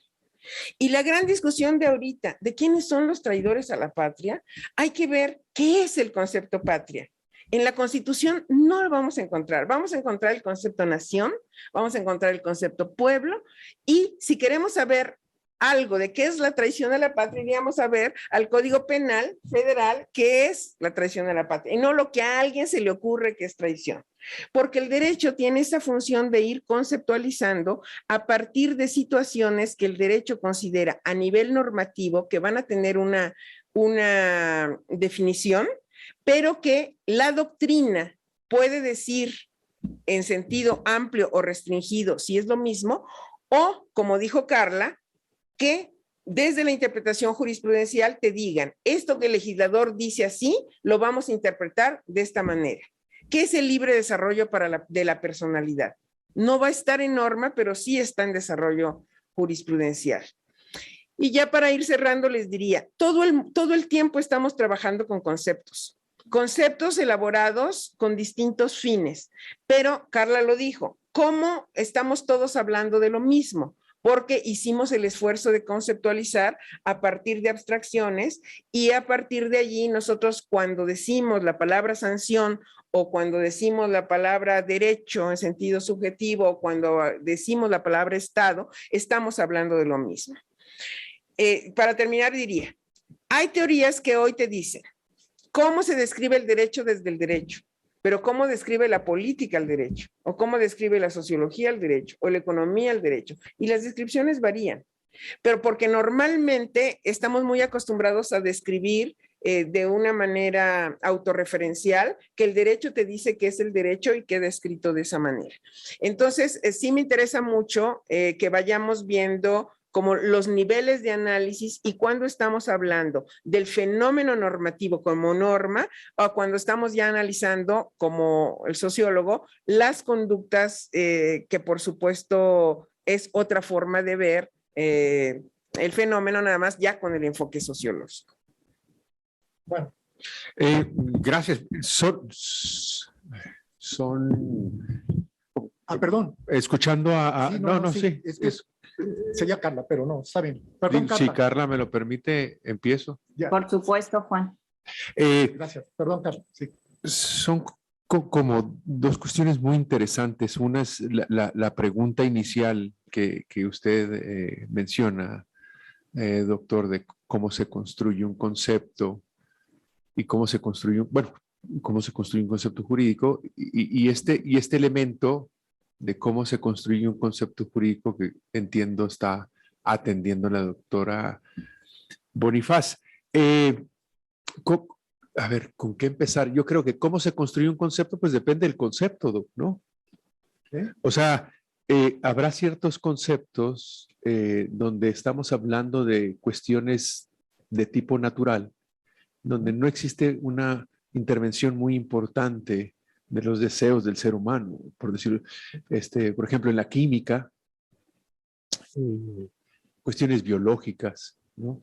Y la gran discusión de ahorita, de quiénes son los traidores a la patria, hay que ver qué es el concepto patria. En la Constitución no lo vamos a encontrar. Vamos a encontrar el concepto nación, vamos a encontrar el concepto pueblo, y si queremos saber algo de qué es la traición a la patria, iríamos a ver al Código Penal Federal qué es la traición a la patria y no lo que a alguien se le ocurre que es traición. Porque el derecho tiene esa función de ir conceptualizando a partir de situaciones que el derecho considera a nivel normativo que van a tener una definición, pero que la doctrina puede decir en sentido amplio o restringido si es lo mismo, o como dijo Carla, que desde la interpretación jurisprudencial te digan, esto que el legislador dice así, lo vamos a interpretar de esta manera. ¿Qué es el libre desarrollo de la personalidad? No va a estar en norma, pero sí está en desarrollo jurisprudencial. Y ya para ir cerrando les diría, todo el tiempo estamos trabajando con conceptos elaborados con distintos fines, pero Carla lo dijo, ¿cómo estamos todos hablando de lo mismo? Porque hicimos el esfuerzo de conceptualizar a partir de abstracciones y a partir de allí nosotros cuando decimos la palabra sanción o cuando decimos la palabra derecho en sentido subjetivo o cuando decimos la palabra Estado, estamos hablando de lo mismo. Para terminar diría, hay teorías que hoy te dicen cómo se describe el derecho desde el derecho, pero cómo describe la política el derecho, o cómo describe la sociología el derecho, o la economía el derecho, y las descripciones varían, pero porque normalmente estamos muy acostumbrados a describir de una manera autorreferencial, que el derecho te dice que es el derecho y queda escrito de esa manera. Entonces, sí me interesa mucho que vayamos viendo como los niveles de análisis y cuando estamos hablando del fenómeno normativo como norma o cuando estamos ya analizando como el sociólogo las conductas que por supuesto es otra forma de ver el fenómeno nada más ya con el enfoque sociológico. Bueno. Gracias. Perdón. Escuchando a sí. Sería Carla, pero no, está bien. Perdón, Carla. Si Carla me lo permite, empiezo. Ya. Por supuesto, Juan. Gracias. Perdón, Carla. Sí. Son como dos cuestiones muy interesantes. Una es la pregunta inicial que usted menciona, doctor, de cómo se construye un concepto y cómo se construye, cómo se construye un concepto jurídico y este elemento de cómo se construye un concepto jurídico que entiendo está atendiendo la doctora Bonifaz. A ver, ¿con qué empezar? Yo creo que cómo se construye un concepto, pues depende del concepto, ¿no? O sea, habrá ciertos conceptos donde estamos hablando de cuestiones de tipo natural, donde no existe una intervención muy importante de los deseos del ser humano, por decirlo, por ejemplo, en la química, cuestiones biológicas, ¿no?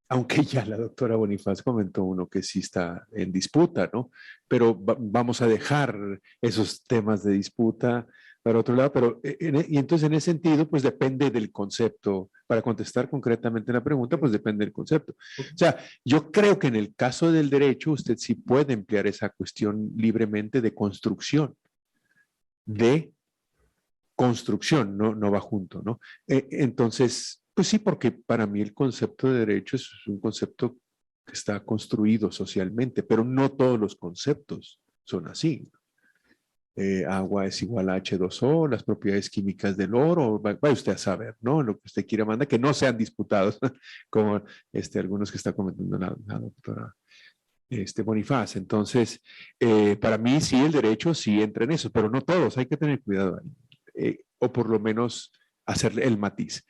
Aunque ya la doctora Bonifaz comentó uno que sí está en disputa, ¿no? Pero vamos a dejar esos temas de disputa para otro lado, pero y entonces en ese sentido, pues depende del concepto. Para contestar concretamente la pregunta, pues depende del concepto. O sea, yo creo que en el caso del derecho, usted sí puede emplear esa cuestión libremente de construcción. No va junto, ¿no? Entonces, pues sí, porque para mí el concepto de derecho es un concepto que está construido socialmente, pero no todos los conceptos son así. Agua es igual a H2O, las propiedades químicas del oro, vaya usted a saber, ¿no? Lo que usted quiera mandar, que no sean disputados, como algunos que está comentando la doctora Bonifaz. Entonces, para mí sí, el derecho sí entra en eso, pero no todos, hay que tener cuidado ahí, o por lo menos hacerle el matiz.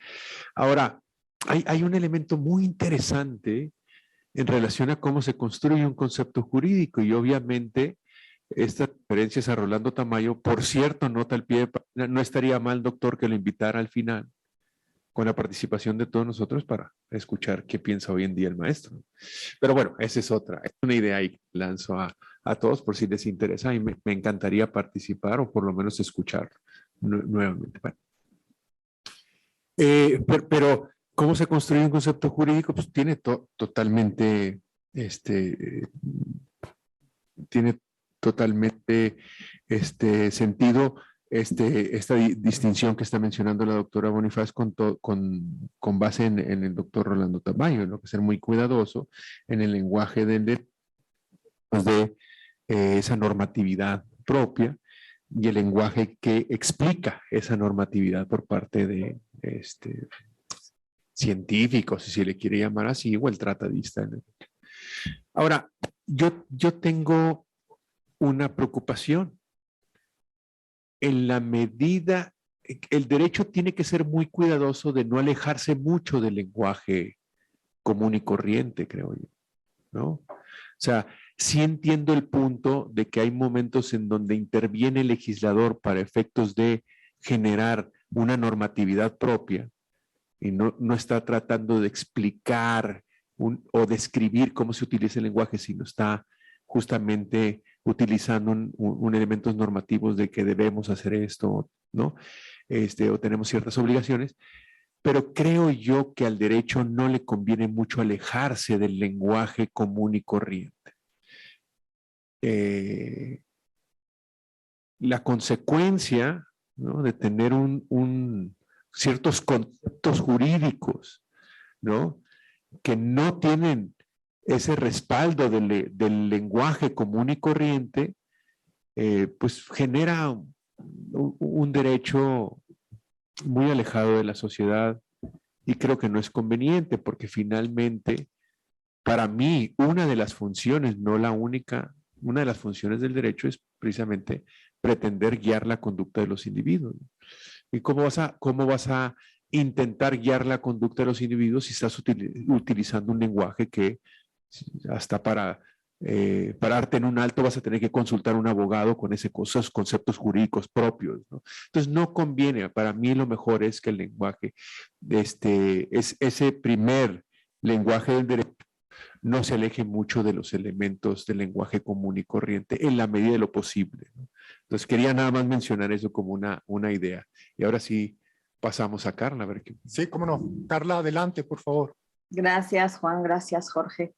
Ahora, hay un elemento muy interesante en relación a cómo se construye un concepto jurídico y obviamente estas referencias a Rolando Tamayo, por cierto, nota al pie de página, no estaría mal, doctor, que lo invitara al final con la participación de todos nosotros para escuchar qué piensa hoy en día el maestro. Pero bueno, esa es otra, es una idea ahí que lanzo a todos por si les interesa y me encantaría participar o por lo menos escuchar nuevamente. Bueno. Pero ¿cómo se construye un concepto jurídico? Pues tiene totalmente sentido esta distinción que está mencionando la doctora Bonifaz con base en el doctor Rolando Tamayo, ¿no? Que ser muy cuidadoso en el lenguaje de esa normatividad propia y el lenguaje que explica esa normatividad por parte de científicos, si se le quiere llamar así, o el tratadista. Ahora, yo tengo una preocupación. En la medida, el derecho tiene que ser muy cuidadoso de no alejarse mucho del lenguaje común y corriente, creo yo, ¿no? O sea, sí entiendo el punto de que hay momentos en donde interviene el legislador para efectos de generar una normatividad propia y no está tratando de explicar o describir cómo se utiliza el lenguaje, sino está justamente utilizando elementos normativos de que debemos hacer esto, ¿no? O tenemos ciertas obligaciones, pero creo yo que al derecho no le conviene mucho alejarse del lenguaje común y corriente. La consecuencia, ¿no?, de tener ciertos conceptos jurídicos, ¿no?, que no tienen ese respaldo del lenguaje común y corriente, pues genera un derecho muy alejado de la sociedad y creo que no es conveniente porque finalmente, para mí, una de las funciones, no la única, una de las funciones del derecho es precisamente pretender guiar la conducta de los individuos. ¿Y cómo vas a intentar guiar la conducta de los individuos si estás utilizando un lenguaje que hasta para pararte en un alto vas a tener que consultar a un abogado con esos conceptos jurídicos propios, ¿no? Entonces no conviene, para mí lo mejor es que el lenguaje, ese primer lenguaje del derecho no se aleje mucho de los elementos del lenguaje común y corriente en la medida de lo posible, ¿no? Entonces quería nada más mencionar eso como una idea. Y ahora sí pasamos a Carla. A ver qué. Sí, cómo no. Carla, adelante, por favor. Gracias, Juan. Gracias, Jorge.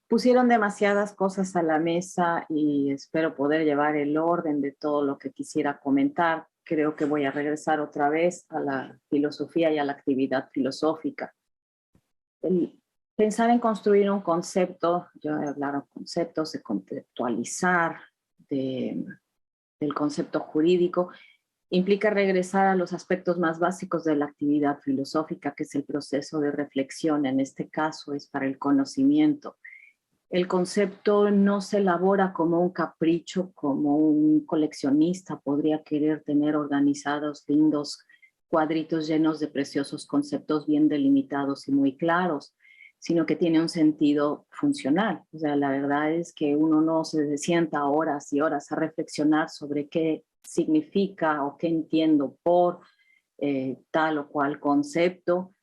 Pusieron demasiadas cosas a la mesa y espero poder llevar el orden de todo lo que quisiera comentar. Creo que voy a regresar otra vez a la filosofía y a la actividad filosófica. Pensar en construir un concepto, yo he hablado de conceptos, de conceptualizar, del concepto jurídico, implica regresar a los aspectos más básicos de la actividad filosófica, que es el proceso de reflexión. En este caso es para el conocimiento. El concepto no se elabora como un capricho, como un coleccionista podría querer tener organizados lindos cuadritos llenos de preciosos conceptos bien delimitados y muy claros, sino que tiene un sentido funcional. O sea, la verdad es que uno no se sienta horas y horas a reflexionar sobre qué significa o qué entiendo por tal o cual concepto,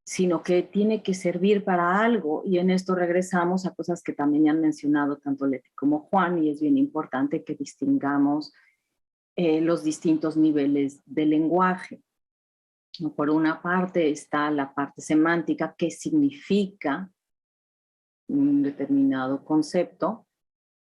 sino que tiene que servir para algo, y en esto regresamos a cosas que también han mencionado tanto Leti como Juan, y es bien importante que distingamos los distintos niveles de lenguaje. Por una parte está la parte semántica, qué significa un determinado concepto,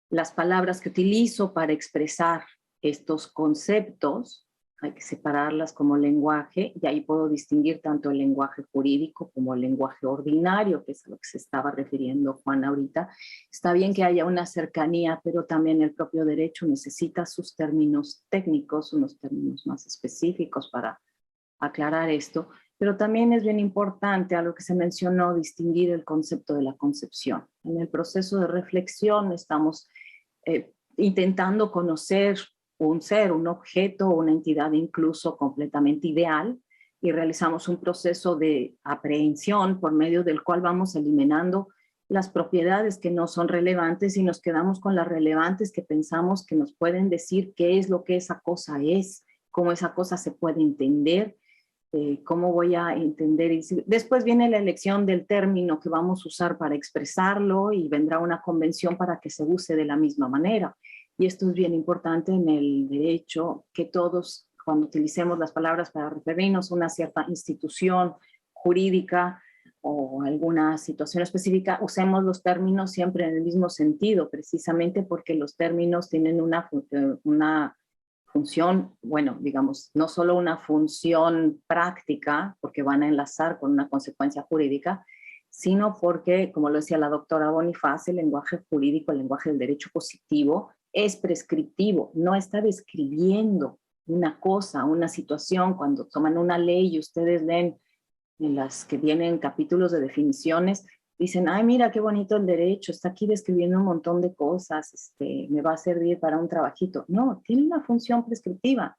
las palabras que utilizo para expresar estos conceptos, hay que separarlas como lenguaje, y ahí puedo distinguir tanto el lenguaje jurídico como el lenguaje ordinario, que es a lo que se estaba refiriendo Juan ahorita. Está bien que haya una cercanía, pero también el propio derecho necesita sus términos técnicos, unos términos más específicos para aclarar esto, pero también es bien importante, algo que se mencionó, distinguir el concepto de la concepción. En el proceso de reflexión estamos intentando conocer un ser, un objeto, una entidad incluso completamente ideal, y realizamos un proceso de aprehensión por medio del cual vamos eliminando las propiedades que no son relevantes y nos quedamos con las relevantes que pensamos que nos pueden decir qué es lo que esa cosa es, cómo esa cosa se puede entender, cómo voy a entender. Y después viene la elección del término que vamos a usar para expresarlo y vendrá una convención para que se use de la misma manera. Y esto es bien importante en el derecho, que todos, cuando utilicemos las palabras para referirnos a una cierta institución jurídica o alguna situación específica, usemos los términos siempre en el mismo sentido, precisamente porque los términos tienen una función, bueno, digamos, no solo una función práctica, porque van a enlazar con una consecuencia jurídica, sino porque, como lo decía la doctora Bonifaz, el lenguaje jurídico, el lenguaje del derecho positivo, es prescriptivo, no está describiendo una cosa, una situación. Cuando toman una ley y ustedes leen en las que vienen capítulos de definiciones, dicen, ay, mira qué bonito el derecho, está aquí describiendo un montón de cosas, me va a servir para un trabajito. No, tiene una función prescriptiva,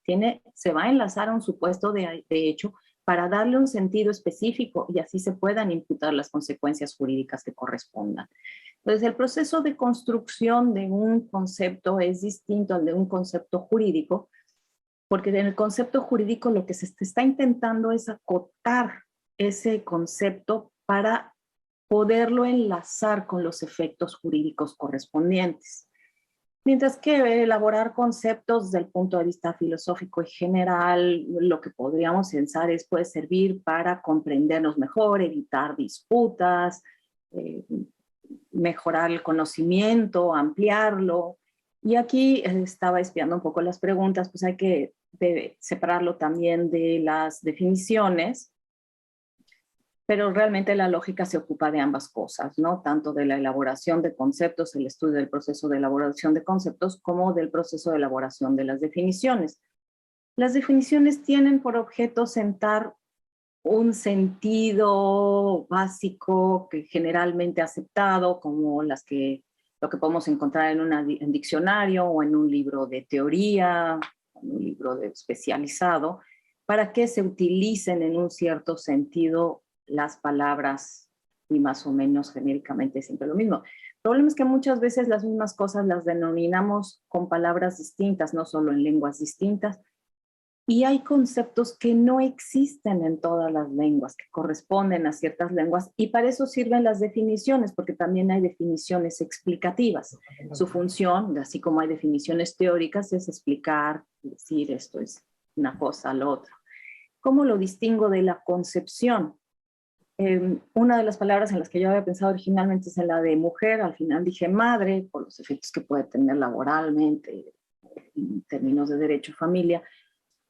se va a enlazar a un supuesto de hecho para darle un sentido específico y así se puedan imputar las consecuencias jurídicas que correspondan. Entonces, el proceso de construcción de un concepto es distinto al de un concepto jurídico, porque en el concepto jurídico lo que se está intentando es acotar ese concepto para poderlo enlazar con los efectos jurídicos correspondientes. Mientras que elaborar conceptos desde el punto de vista filosófico y general, lo que podríamos pensar es puede servir para comprendernos mejor, evitar disputas, mejorar el conocimiento, ampliarlo. Y aquí estaba espiando un poco las preguntas, pues hay que separarlo también de las definiciones, pero realmente la lógica se ocupa de ambas cosas, ¿no? Tanto de la elaboración de conceptos, el estudio del proceso de elaboración de conceptos, como del proceso de elaboración de las definiciones. Las definiciones tienen por objeto sentar un sentido básico que generalmente aceptado, como lo que podemos encontrar en un diccionario o en un libro de teoría, en un libro especializado, para que se utilicen en un cierto sentido las palabras y más o menos genéricamente siempre lo mismo. El problema es que muchas veces las mismas cosas las denominamos con palabras distintas, no solo en lenguas distintas, y hay conceptos que no existen en todas las lenguas, que corresponden a ciertas lenguas, y para eso sirven las definiciones, porque también hay definiciones explicativas. Su función, así como hay definiciones teóricas, es explicar, decir esto es una cosa, lo otro. ¿Cómo lo distingo de la concepción? Una de las palabras en las que yo había pensado originalmente es en la de mujer, al final dije madre, por los efectos que puede tener laboralmente, en términos de derecho a familia,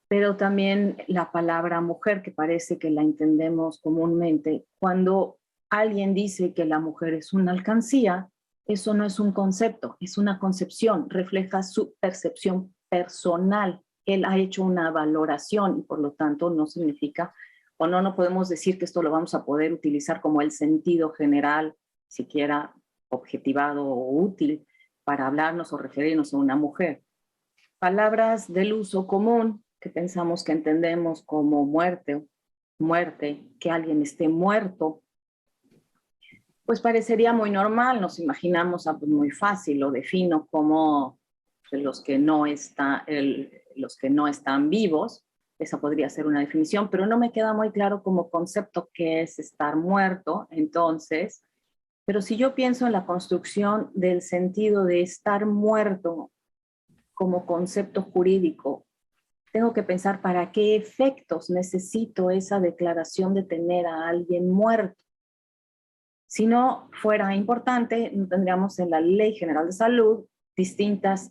pero también la palabra mujer, que parece que la entendemos comúnmente. Cuando alguien dice que la mujer es una alcancía, eso no es un concepto, es una concepción, refleja su percepción personal. Él ha hecho una valoración y por lo tanto no significa, o no podemos decir que esto lo vamos a poder utilizar como el sentido general, siquiera objetivado o útil para hablarnos o referirnos a una mujer. Palabras del uso común que pensamos que entendemos como muerte, que alguien esté muerto, pues parecería muy normal, nos imaginamos pues muy fácil, lo defino como los que no están vivos, esa podría ser una definición, pero no me queda muy claro como concepto qué es estar muerto, entonces, pero si yo pienso en la construcción del sentido de estar muerto como concepto jurídico, tengo que pensar para qué efectos necesito esa declaración de tener a alguien muerto. Si no fuera importante, no tendríamos en la Ley General de Salud distintas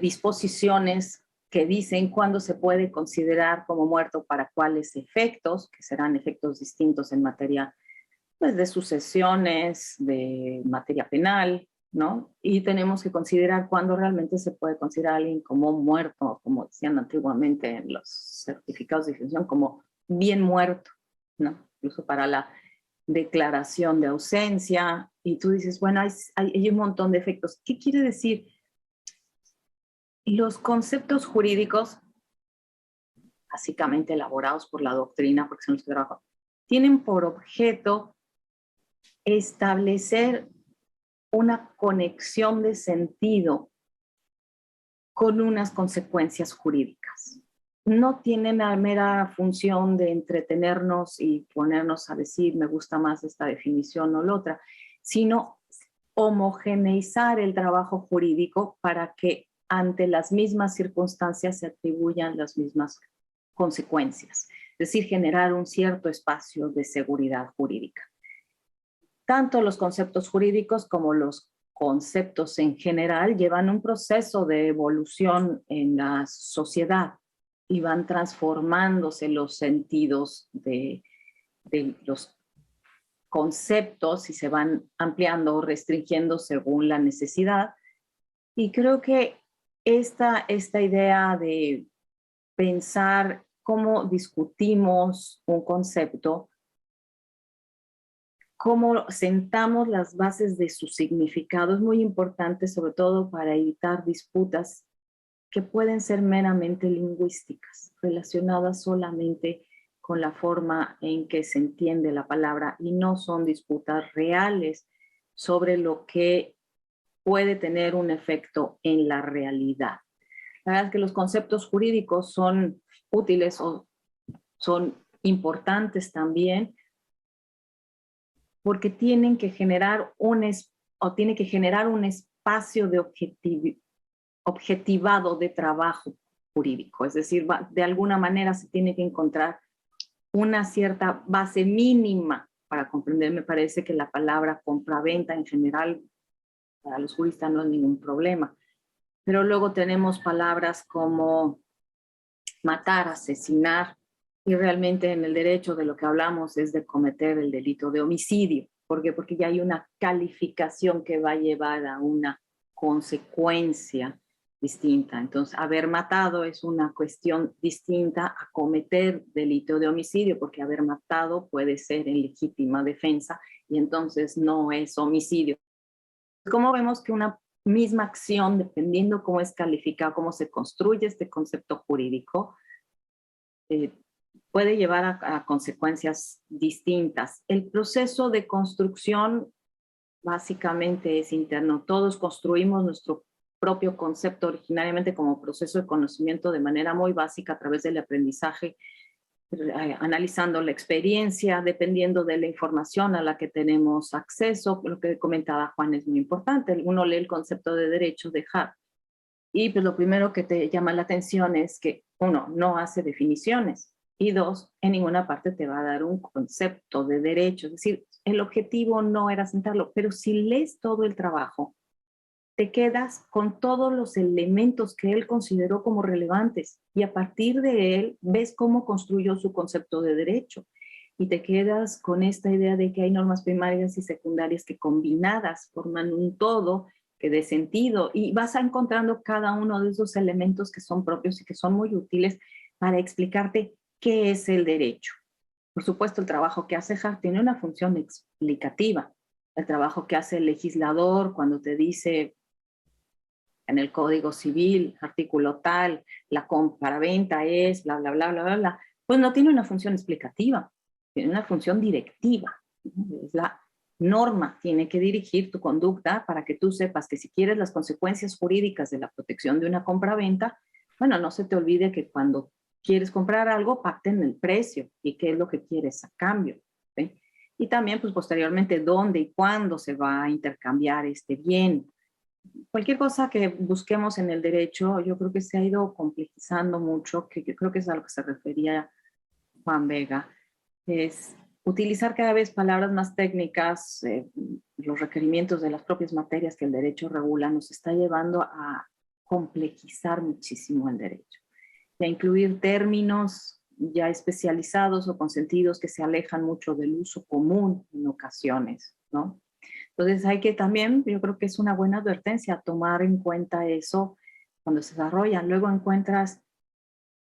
disposiciones que dicen cuándo se puede considerar como muerto para cuáles efectos, que serán efectos distintos en materia pues, de sucesiones, de materia penal, ¿no? Y tenemos que considerar cuándo realmente se puede considerar a alguien como muerto, como decían antiguamente en los certificados de defunción, como bien muerto, ¿no? Incluso para la declaración de ausencia, y tú dices, bueno, hay un montón de efectos. ¿Qué quiere decir? Los conceptos jurídicos, básicamente elaborados por la doctrina, porque son los que trabajo, tienen por objeto establecer una conexión de sentido con unas consecuencias jurídicas. No tienen la mera función de entretenernos y ponernos a decir me gusta más esta definición o la otra, sino homogeneizar el trabajo jurídico para que ante las mismas circunstancias se atribuyan las mismas consecuencias, es decir, generar un cierto espacio de seguridad jurídica. Tanto los conceptos jurídicos como los conceptos en general llevan un proceso de evolución en la sociedad y van transformándose los sentidos de los conceptos y se van ampliando o restringiendo según la necesidad. Y creo que esta idea de pensar cómo discutimos un concepto, cómo sentamos las bases de su significado, es muy importante, sobre todo para evitar disputas que pueden ser meramente lingüísticas, relacionadas solamente con la forma en que se entiende la palabra y no son disputas reales sobre lo que puede tener un efecto en la realidad. La verdad es que los conceptos jurídicos son útiles o son importantes también porque tienen que generar tiene que generar un espacio de objetivado de trabajo jurídico. Es decir, de alguna manera se tiene que encontrar una cierta base mínima para comprender. Me parece que la palabra compra-venta en general para los juristas no es ningún problema. Pero luego tenemos palabras como matar, asesinar, y realmente en el derecho de lo que hablamos es de cometer el delito de homicidio. ¿Por qué? Porque ya hay una calificación que va a llevar a una consecuencia distinta. Entonces, haber matado es una cuestión distinta a cometer delito de homicidio, porque haber matado puede ser en legítima defensa y entonces no es homicidio. ¿Cómo vemos que una misma acción, dependiendo cómo es calificada, cómo se construye este concepto jurídico, puede llevar a consecuencias distintas? El proceso de construcción básicamente es interno. Todos construimos nuestro propio concepto originariamente como proceso de conocimiento de manera muy básica a través del aprendizaje, analizando la experiencia, dependiendo de la información a la que tenemos acceso. Lo que comentaba Juan es muy importante. Uno lee el concepto de derecho de Hart y pues lo primero que te llama la atención es que uno, no hace definiciones y dos, en ninguna parte te va a dar un concepto de derecho. Es decir, el objetivo no era sentarlo, pero si lees todo el trabajo, te quedas con todos los elementos que él consideró como relevantes y a partir de él ves cómo construyó su concepto de derecho y te quedas con esta idea de que hay normas primarias y secundarias que combinadas forman un todo que dé sentido y vas encontrando cada uno de esos elementos que son propios y que son muy útiles para explicarte qué es el derecho. Por supuesto, el trabajo que hace Hart tiene una función explicativa. El trabajo que hace el legislador cuando te dice en el Código Civil, artículo tal, la compraventa es, bla, bla, bla, bla, bla, bla, pues no tiene una función explicativa, tiene una función directiva. Es la norma, tiene que dirigir tu conducta para que tú sepas que si quieres las consecuencias jurídicas de la protección de una compraventa, bueno, no se te olvide que cuando quieres comprar algo, pacten el precio y qué es lo que quieres a cambio, ¿sí? Y también, pues posteriormente, dónde y cuándo se va a intercambiar este bien. Cualquier cosa que busquemos en el derecho, yo creo que se ha ido complejizando mucho, que yo creo que es a lo que se refería Juan Vega, es utilizar cada vez palabras más técnicas, los requerimientos de las propias materias que el derecho regula, nos está llevando a complejizar muchísimo el derecho, y a incluir términos ya especializados o con sentidos que se alejan mucho del uso común en ocasiones, ¿no? Entonces hay que también, yo creo que es una buena advertencia tomar en cuenta eso cuando se desarrollan. Luego encuentras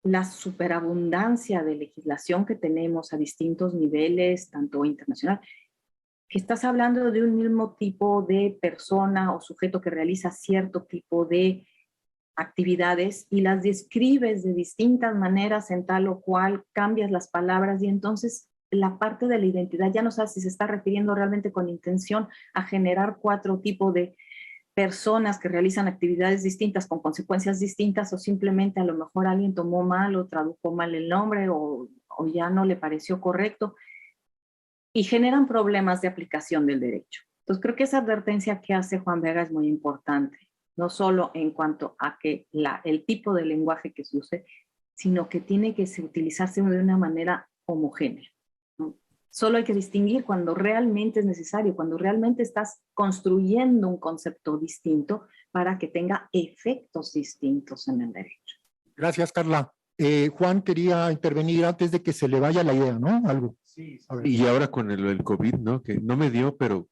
la superabundancia de legislación que tenemos a distintos niveles, tanto internacional, que estás hablando de un mismo tipo de persona o sujeto que realiza cierto tipo de actividades y las describes de distintas maneras en tal o cual, cambias las palabras y entonces la parte de la identidad ya no sabes si se está refiriendo realmente con intención a generar cuatro tipos de personas que realizan actividades distintas con consecuencias distintas o simplemente a lo mejor alguien tomó mal o tradujo mal el nombre o ya no le pareció correcto y generan problemas de aplicación del derecho. Entonces creo que esa advertencia que hace Juan Vega es muy importante, no solo en cuanto a que el tipo de lenguaje que se use, sino que tiene que utilizarse de una manera homogénea, ¿no? Solo hay que distinguir cuando realmente es necesario, cuando realmente estás construyendo un concepto distinto para que tenga efectos distintos en el derecho. Gracias, Carla. Juan quería intervenir antes de que se le vaya la idea, ¿no? Algo. Sí, A ver. y ahora con el COVID, ¿no? Que no me dio, pero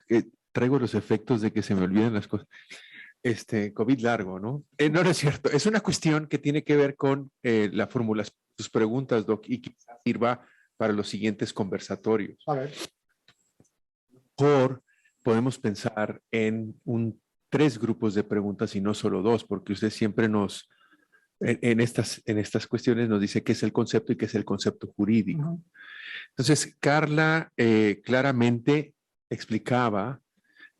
traigo los efectos de que se me olvidan las cosas. COVID largo, ¿no? No, no es cierto. Es una cuestión que tiene que ver con la fórmula, tus preguntas, Doc, y quizás sirva para los siguientes conversatorios. A ver. Podemos pensar en 3 grupos de preguntas y no solo 2, porque usted siempre en estas cuestiones nos dice qué es el concepto y qué es el concepto jurídico. Entonces, Carla claramente explicaba,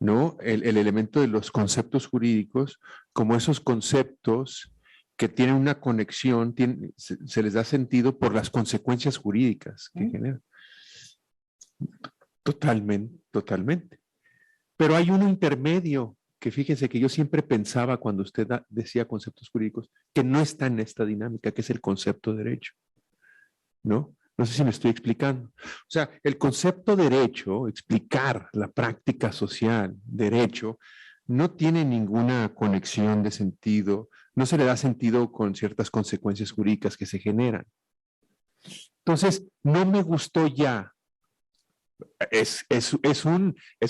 ¿no? El elemento de los conceptos jurídicos como esos conceptos que tienen una conexión, se les da sentido por las consecuencias jurídicas que generan. Totalmente. Pero hay uno intermedio que fíjense que yo siempre pensaba cuando usted decía conceptos jurídicos, que no está en esta dinámica, que es el concepto de derecho, ¿no? No sé si me estoy explicando. O sea, el concepto derecho, explicar la práctica social, derecho, no tiene ninguna conexión de sentido, no se le da sentido con ciertas consecuencias jurídicas que se generan. Entonces, no me gustó ya. Es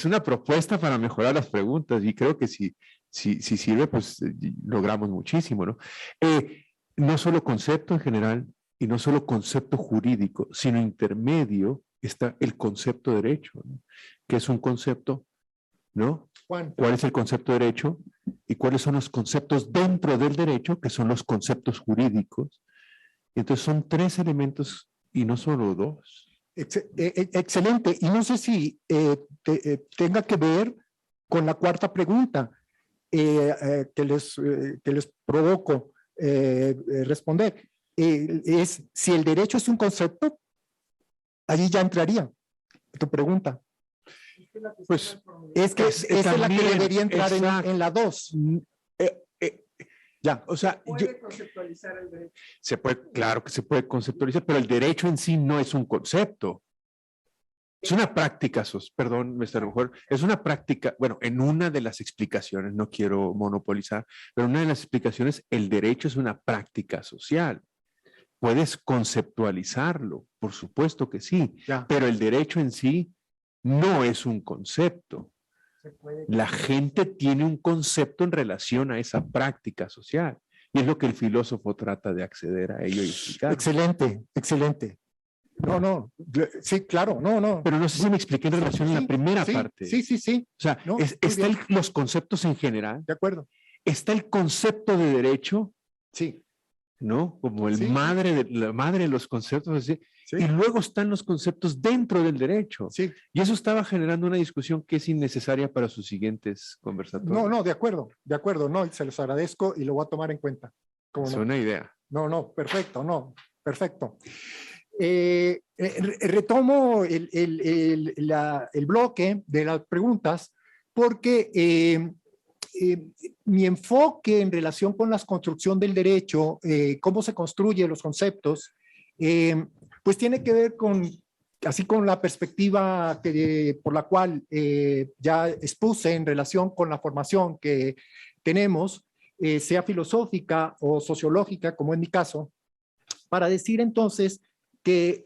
una propuesta para mejorar las preguntas y creo que si sirve, pues logramos muchísimo, ¿no? No solo concepto en general y no solo concepto jurídico, sino intermedio está el concepto de derecho, ¿no? Que es un concepto, ¿no? Juan. ¿Cuál es el concepto de derecho? ¿Y cuáles son los conceptos dentro del derecho, que son los conceptos jurídicos? Entonces son 3 elementos y no solo 2. Excelente. Y no sé si tenga que ver con la 4ª pregunta que les provoco responder. Es si el derecho es un concepto, allí ya entraría tu pregunta. Pues es que esa es la que debería entrar en la 2. Ya, o sea, ¿Puede conceptualizar el derecho? Claro que se puede conceptualizar, pero el derecho en sí no es un concepto. Es una práctica, perdón, a lo mejor, es una práctica, bueno, en una de las explicaciones, no quiero monopolizar, pero en una de las explicaciones, el derecho es una práctica social. Puedes conceptualizarlo, por supuesto que sí, ya. Pero el derecho en sí no es un concepto. La gente tiene un concepto en relación a esa práctica social y es lo que el filósofo trata de acceder a ello y explicar. Excelente. No, sí, claro, no. Pero no sé si me expliqué en relación a la primera parte. Sí. O sea, están los conceptos en general. De acuerdo. Está el concepto de derecho. Sí. ¿No? Como la madre de los conceptos, así. Sí. Y luego están los conceptos dentro del derecho. Sí. Y eso estaba generando una discusión que es innecesaria para sus siguientes conversatorios. No, de acuerdo, no, se los agradezco y lo voy a tomar en cuenta. Es una idea. Perfecto. Retomo el bloque de las preguntas porque mi enfoque en relación con la construcción del derecho, cómo se construyen los conceptos, pues tiene que ver con la perspectiva por la cual ya expuse en relación con la formación que tenemos, sea filosófica o sociológica, como en mi caso, para decir entonces que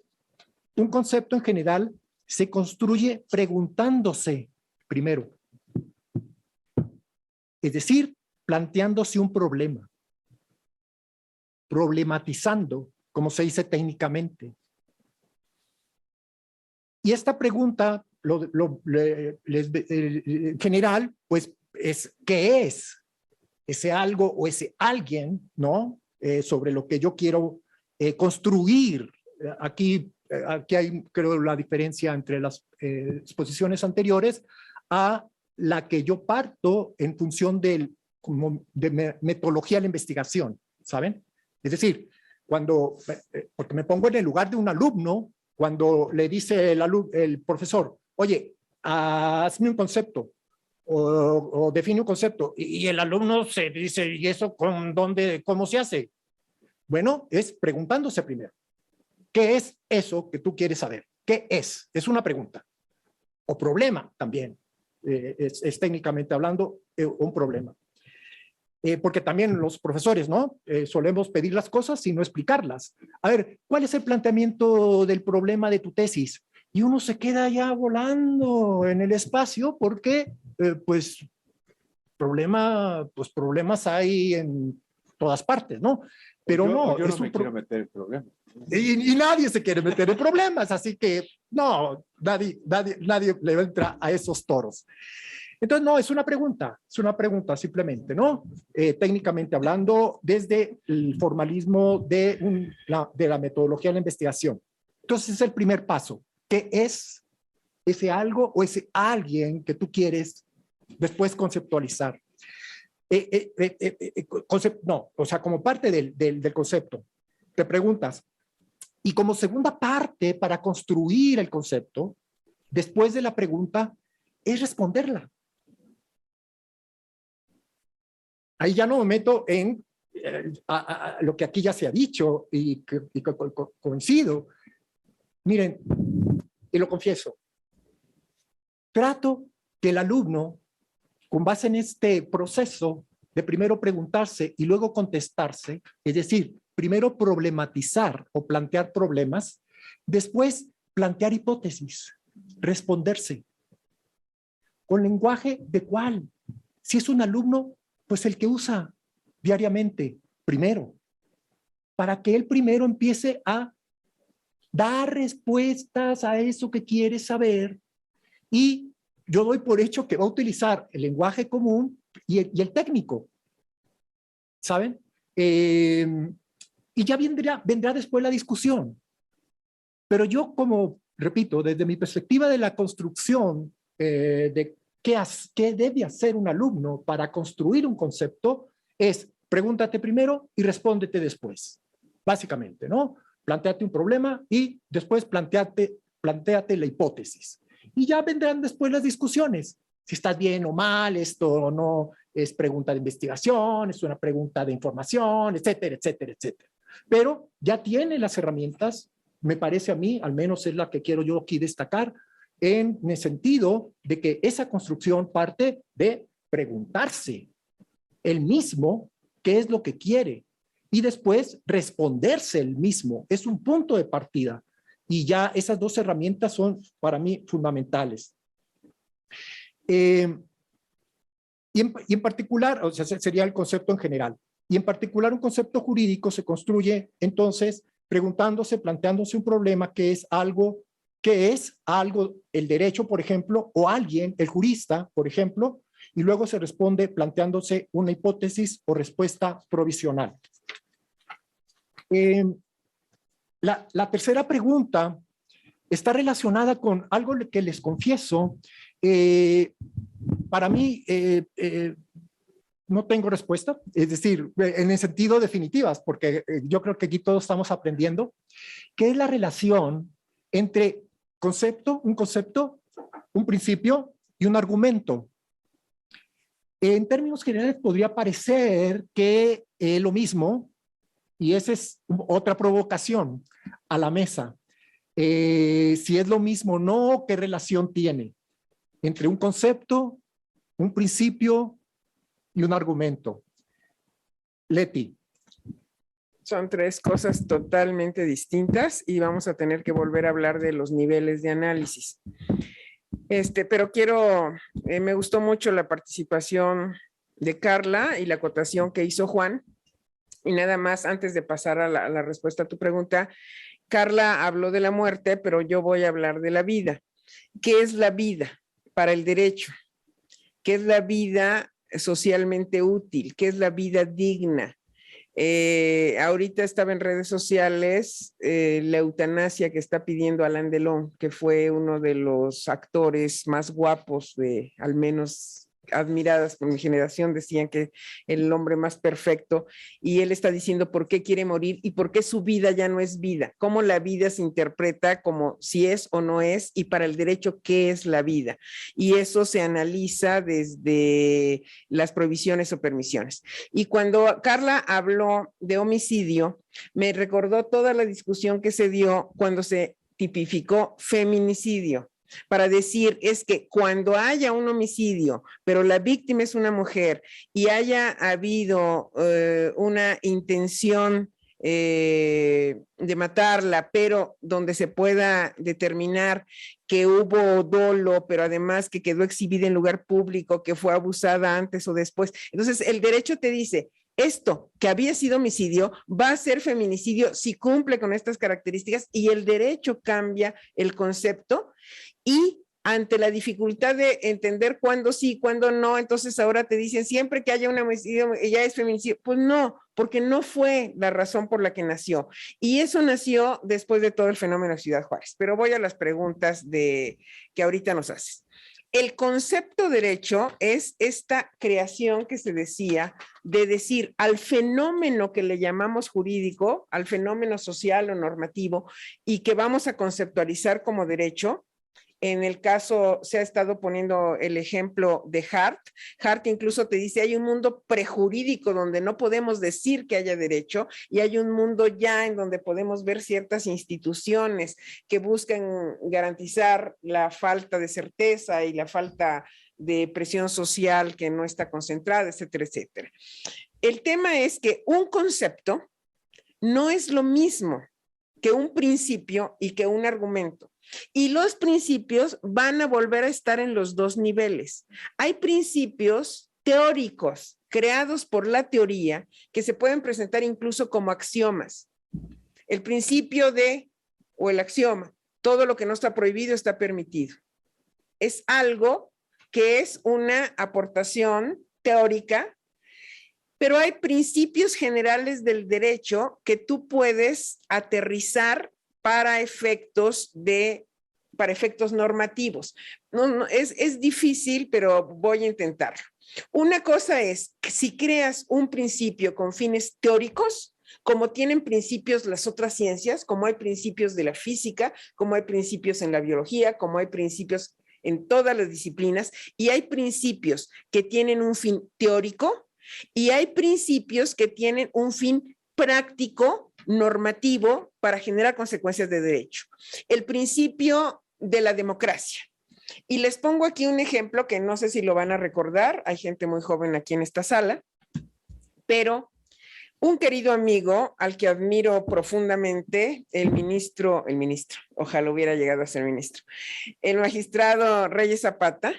un concepto en general se construye preguntándose primero. Es decir, planteándose un problema, problematizando, como se dice técnicamente. Y esta pregunta, en general, pues es ¿qué es ese algo o ese alguien, ¿no? Sobre lo que yo quiero construir. Aquí hay, creo, la diferencia entre las exposiciones anteriores a la que yo parto en función de metodología de la investigación, ¿saben? Es decir, porque me pongo en el lugar de un alumno, cuando le dice el profesor, oye, hazme un concepto o define un concepto, y el alumno se dice, ¿y eso cómo se hace? Bueno, es preguntándose primero, ¿qué es eso que tú quieres saber? ¿Qué es? Es una pregunta. O problema también. Es técnicamente hablando un problema. Porque también los profesores, ¿no? Solemos pedir las cosas y no explicarlas. A ver, ¿cuál es el planteamiento del problema de tu tesis? Y uno se queda ya volando en el espacio porque, pues, problemas hay en todas partes, ¿no? Pero yo es no me quiero meter en problemas. y nadie se quiere meter en problemas, así que no, nadie le entra a esos toros. Entonces, no, es una pregunta simplemente, ¿no? Técnicamente hablando, desde el formalismo de la metodología de la investigación. Entonces, es el primer paso. ¿Qué es ese algo o ese alguien que tú quieres después conceptualizar? No, o sea, como parte del concepto, te preguntas, y como segunda parte para construir el concepto, después de la pregunta, es responderla. Ahí ya no me meto en lo que aquí ya se ha dicho y coincido. Miren, y lo confieso, trato que el alumno, con base en este proceso de primero preguntarse y luego contestarse, es decir, primero problematizar o plantear problemas, después plantear hipótesis, responderse. ¿Con lenguaje de cuál? Si es un alumno, pues el que usa diariamente, primero, para que él primero empiece a dar respuestas a eso que quiere saber, y yo doy por hecho que va a utilizar el lenguaje común y el técnico, ¿saben? Y ya vendrá después la discusión. Pero yo, como repito, desde mi perspectiva de la construcción de qué debe hacer un alumno para construir un concepto, es pregúntate primero y respóndete después, básicamente, ¿no? Plantéate un problema y después plantéate la hipótesis. Y ya vendrán después las discusiones. Si estás bien o mal, esto no es pregunta de investigación, es una pregunta de información, etcétera, etcétera, etcétera. Pero ya tiene las herramientas, me parece a mí, al menos es la que quiero yo aquí destacar, en el sentido de que esa construcción parte de preguntarse él mismo qué es lo que quiere y después responderse él mismo. Es un punto de partida. Y ya esas dos herramientas son para mí fundamentales. Y en particular, o sea, sería el concepto en general. Y en particular un concepto jurídico se construye entonces preguntándose, planteándose un problema que es algo, el derecho, por ejemplo, o alguien, el jurista, por ejemplo, y luego se responde planteándose una hipótesis o respuesta provisional. La tercera pregunta está relacionada con algo que les confieso. Para mí, no tengo respuesta, es decir, en el sentido definitivas, porque yo creo que aquí todos estamos aprendiendo, ¿qué es la relación entre un concepto, un principio y un argumento? En términos generales podría parecer que lo mismo, y esa es otra provocación a la mesa. Si es lo mismo o no, ¿qué relación tiene entre un concepto, un principio y un argumento? Leti. Son tres cosas totalmente distintas y vamos a tener que volver a hablar de los niveles de análisis. Pero me gustó mucho la participación de Carla y la acotación que hizo Juan. Y nada más, antes de pasar a la respuesta a tu pregunta, Carla habló de la muerte, pero yo voy a hablar de la vida. ¿Qué es la vida para el derecho? ¿Qué es la vida socialmente útil? ¿Qué es la vida digna? Ahorita estaba en redes sociales la eutanasia que está pidiendo Alain Delon, que fue uno de los actores más guapos al menos admiradas por mi generación, decían que el hombre más perfecto, y él está diciendo por qué quiere morir y por qué su vida ya no es vida, cómo la vida se interpreta como si es o no es, y para el derecho, ¿qué es la vida? Y eso se analiza desde las prohibiciones o permisiones. Y cuando Carla habló de homicidio, me recordó toda la discusión que se dio cuando se tipificó feminicidio para decir es que cuando haya un homicidio, pero la víctima es una mujer y haya habido una intención de matarla, pero donde se pueda determinar que hubo dolo, pero además que quedó exhibida en lugar público, que fue abusada antes o después. Entonces, el derecho te dice, esto que había sido homicidio va a ser feminicidio si cumple con estas características, y el derecho cambia el concepto, y ante la dificultad de entender cuándo sí, cuándo no, entonces ahora te dicen siempre que haya un homicidio ya es feminicidio. Pues no, porque no fue la razón por la que nació. Y eso nació después de todo el fenómeno de Ciudad Juárez. Pero voy a las preguntas que ahorita nos haces. El concepto derecho es esta creación que se decía de decir al fenómeno que le llamamos jurídico, al fenómeno social o normativo, y que vamos a conceptualizar como derecho. En el caso, se ha estado poniendo el ejemplo de Hart. Hart incluso te dice, hay un mundo prejurídico donde no podemos decir que haya derecho, y hay un mundo ya en donde podemos ver ciertas instituciones que buscan garantizar la falta de certeza y la falta de presión social que no está concentrada, etcétera, etcétera. El tema es que un concepto no es lo mismo que un principio y que un argumento. Y los principios van a volver a estar en los dos niveles. Hay principios teóricos creados por la teoría que se pueden presentar incluso como axiomas. El principio o el axioma, todo lo que no está prohibido está permitido. Es algo que es una aportación teórica, pero hay principios generales del derecho que tú puedes aterrizar para efectos normativos. Es difícil, pero voy a intentarlo. Una cosa es que si creas un principio con fines teóricos, como tienen principios las otras ciencias, como hay principios de la física, como hay principios en la biología, como hay principios en todas las disciplinas, y hay principios que tienen un fin teórico y hay principios que tienen un fin práctico, normativo, para generar consecuencias de derecho. El principio de la democracia. Y les pongo aquí un ejemplo que no sé si lo van a recordar, hay gente muy joven aquí en esta sala, pero un querido amigo al que admiro profundamente, el ministro, ojalá hubiera llegado a ser ministro, el magistrado Reyes Zapata.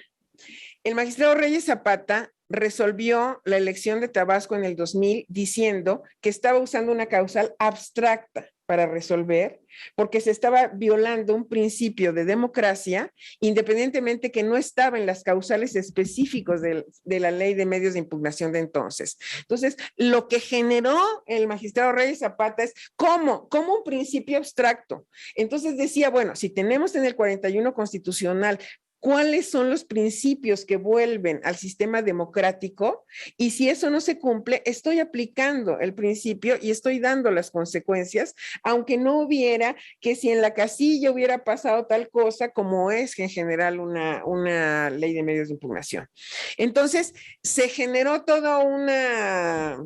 El magistrado Reyes Zapata resolvió la elección de Tabasco en el 2000 diciendo que estaba usando una causal abstracta para resolver, porque se estaba violando un principio de democracia, independientemente que no estaba en las causales específicos de la ley de medios de impugnación de entonces. Entonces, lo que generó el magistrado Reyes Zapata es como un principio abstracto. Entonces decía, bueno, si tenemos en el 41 constitucional cuáles son los principios que vuelven al sistema democrático, y si eso no se cumple, estoy aplicando el principio y estoy dando las consecuencias, aunque no hubiera que si en la casilla hubiera pasado tal cosa, como es en general una ley de medios de impugnación. Entonces, se generó toda una,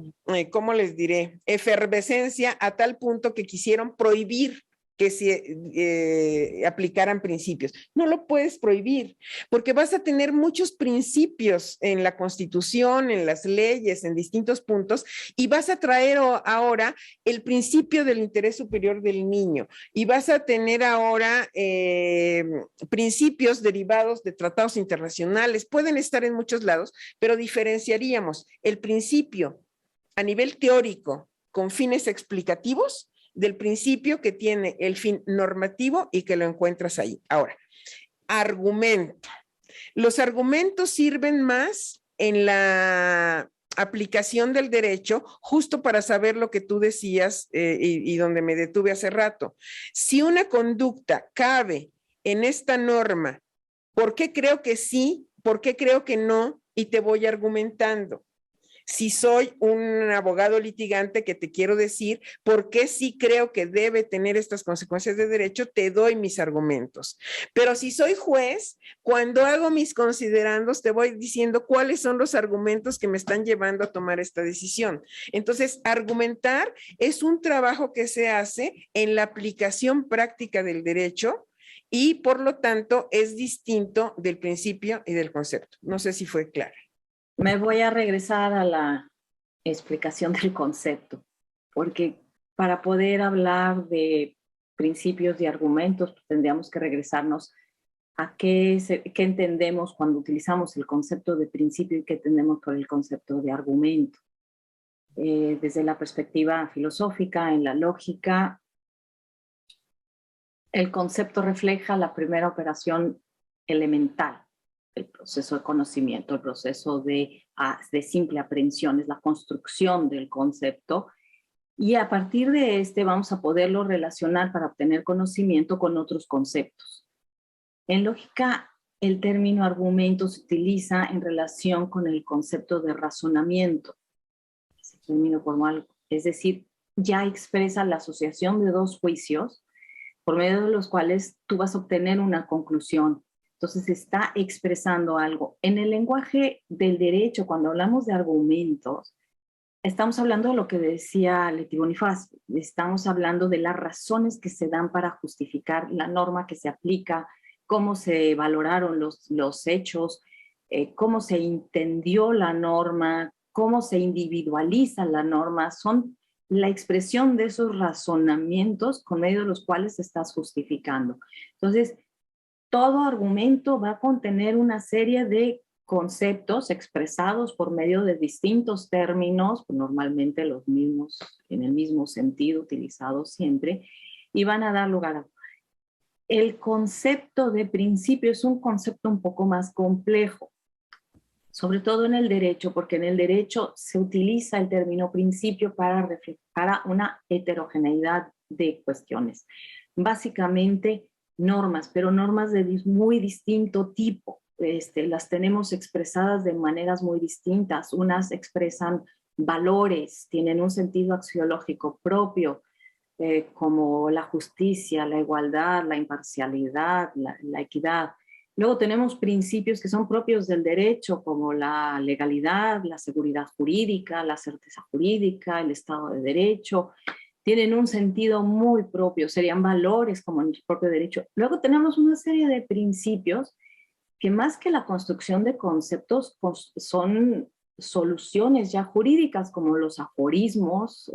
¿cómo les diré?, efervescencia a tal punto que quisieron prohibir que se aplicaran principios. No lo puedes prohibir, porque vas a tener muchos principios en la Constitución, en las leyes, en distintos puntos, y vas a traer ahora el principio del interés superior del niño, y vas a tener ahora principios derivados de tratados internacionales. Pueden estar en muchos lados, pero diferenciaríamos el principio a nivel teórico con fines explicativos del principio que tiene el fin normativo y que lo encuentras ahí. Ahora, argumento. Los argumentos sirven más en la aplicación del derecho, justo para saber lo que tú decías y donde me detuve hace rato. Si una conducta cabe en esta norma, ¿por qué creo que sí? ¿Por qué creo que no? Y te voy argumentando. Si soy un abogado litigante, que te quiero decir por qué sí creo que debe tener estas consecuencias de derecho, te doy mis argumentos. Pero si soy juez, cuando hago mis considerandos, te voy diciendo cuáles son los argumentos que me están llevando a tomar esta decisión. Entonces, argumentar es un trabajo que se hace en la aplicación práctica del derecho y, por lo tanto, es distinto del principio y del concepto. No sé si fue claro. Me voy a regresar a la explicación del concepto, porque para poder hablar de principios y argumentos, pues, tendríamos que regresarnos a qué entendemos cuando utilizamos el concepto de principio y qué entendemos por el concepto de argumento. Desde la perspectiva filosófica, en la lógica, el concepto refleja la primera operación elemental, el proceso de conocimiento, el proceso de simple aprehensión, es la construcción del concepto, y a partir de este vamos a poderlo relacionar para obtener conocimiento con otros conceptos. En lógica, el término argumento se utiliza en relación con el concepto de razonamiento, ese término formal, es decir, ya expresa la asociación de dos juicios por medio de los cuales tú vas a obtener una conclusión. Entonces está expresando algo. En el lenguaje del derecho, cuando hablamos de argumentos, estamos hablando de lo que decía Leti Bonifaz, estamos hablando de las razones que se dan para justificar la norma que se aplica, cómo se valoraron los hechos, cómo se entendió la norma, cómo se individualiza la norma, son la expresión de esos razonamientos con medio de los cuales estás justificando. Entonces, todo argumento va a contener una serie de conceptos expresados por medio de distintos términos, normalmente los mismos, en el mismo sentido, utilizados siempre, y van a dar lugar a... El concepto de principio es un concepto un poco más complejo, sobre todo en el derecho, porque en el derecho se utiliza el término principio para reflejar una heterogeneidad de cuestiones. Básicamente normas, pero normas de muy distinto tipo. Las tenemos expresadas de maneras muy distintas. Unas expresan valores, tienen un sentido axiológico propio, como la justicia, la igualdad, la imparcialidad, la equidad. Luego tenemos principios que son propios del derecho, como la legalidad, la seguridad jurídica, la certeza jurídica, el Estado de Derecho. Tienen un sentido muy propio, serían valores como en el propio derecho. Luego tenemos una serie de principios que, más que la construcción de conceptos, son soluciones ya jurídicas, como los aforismos,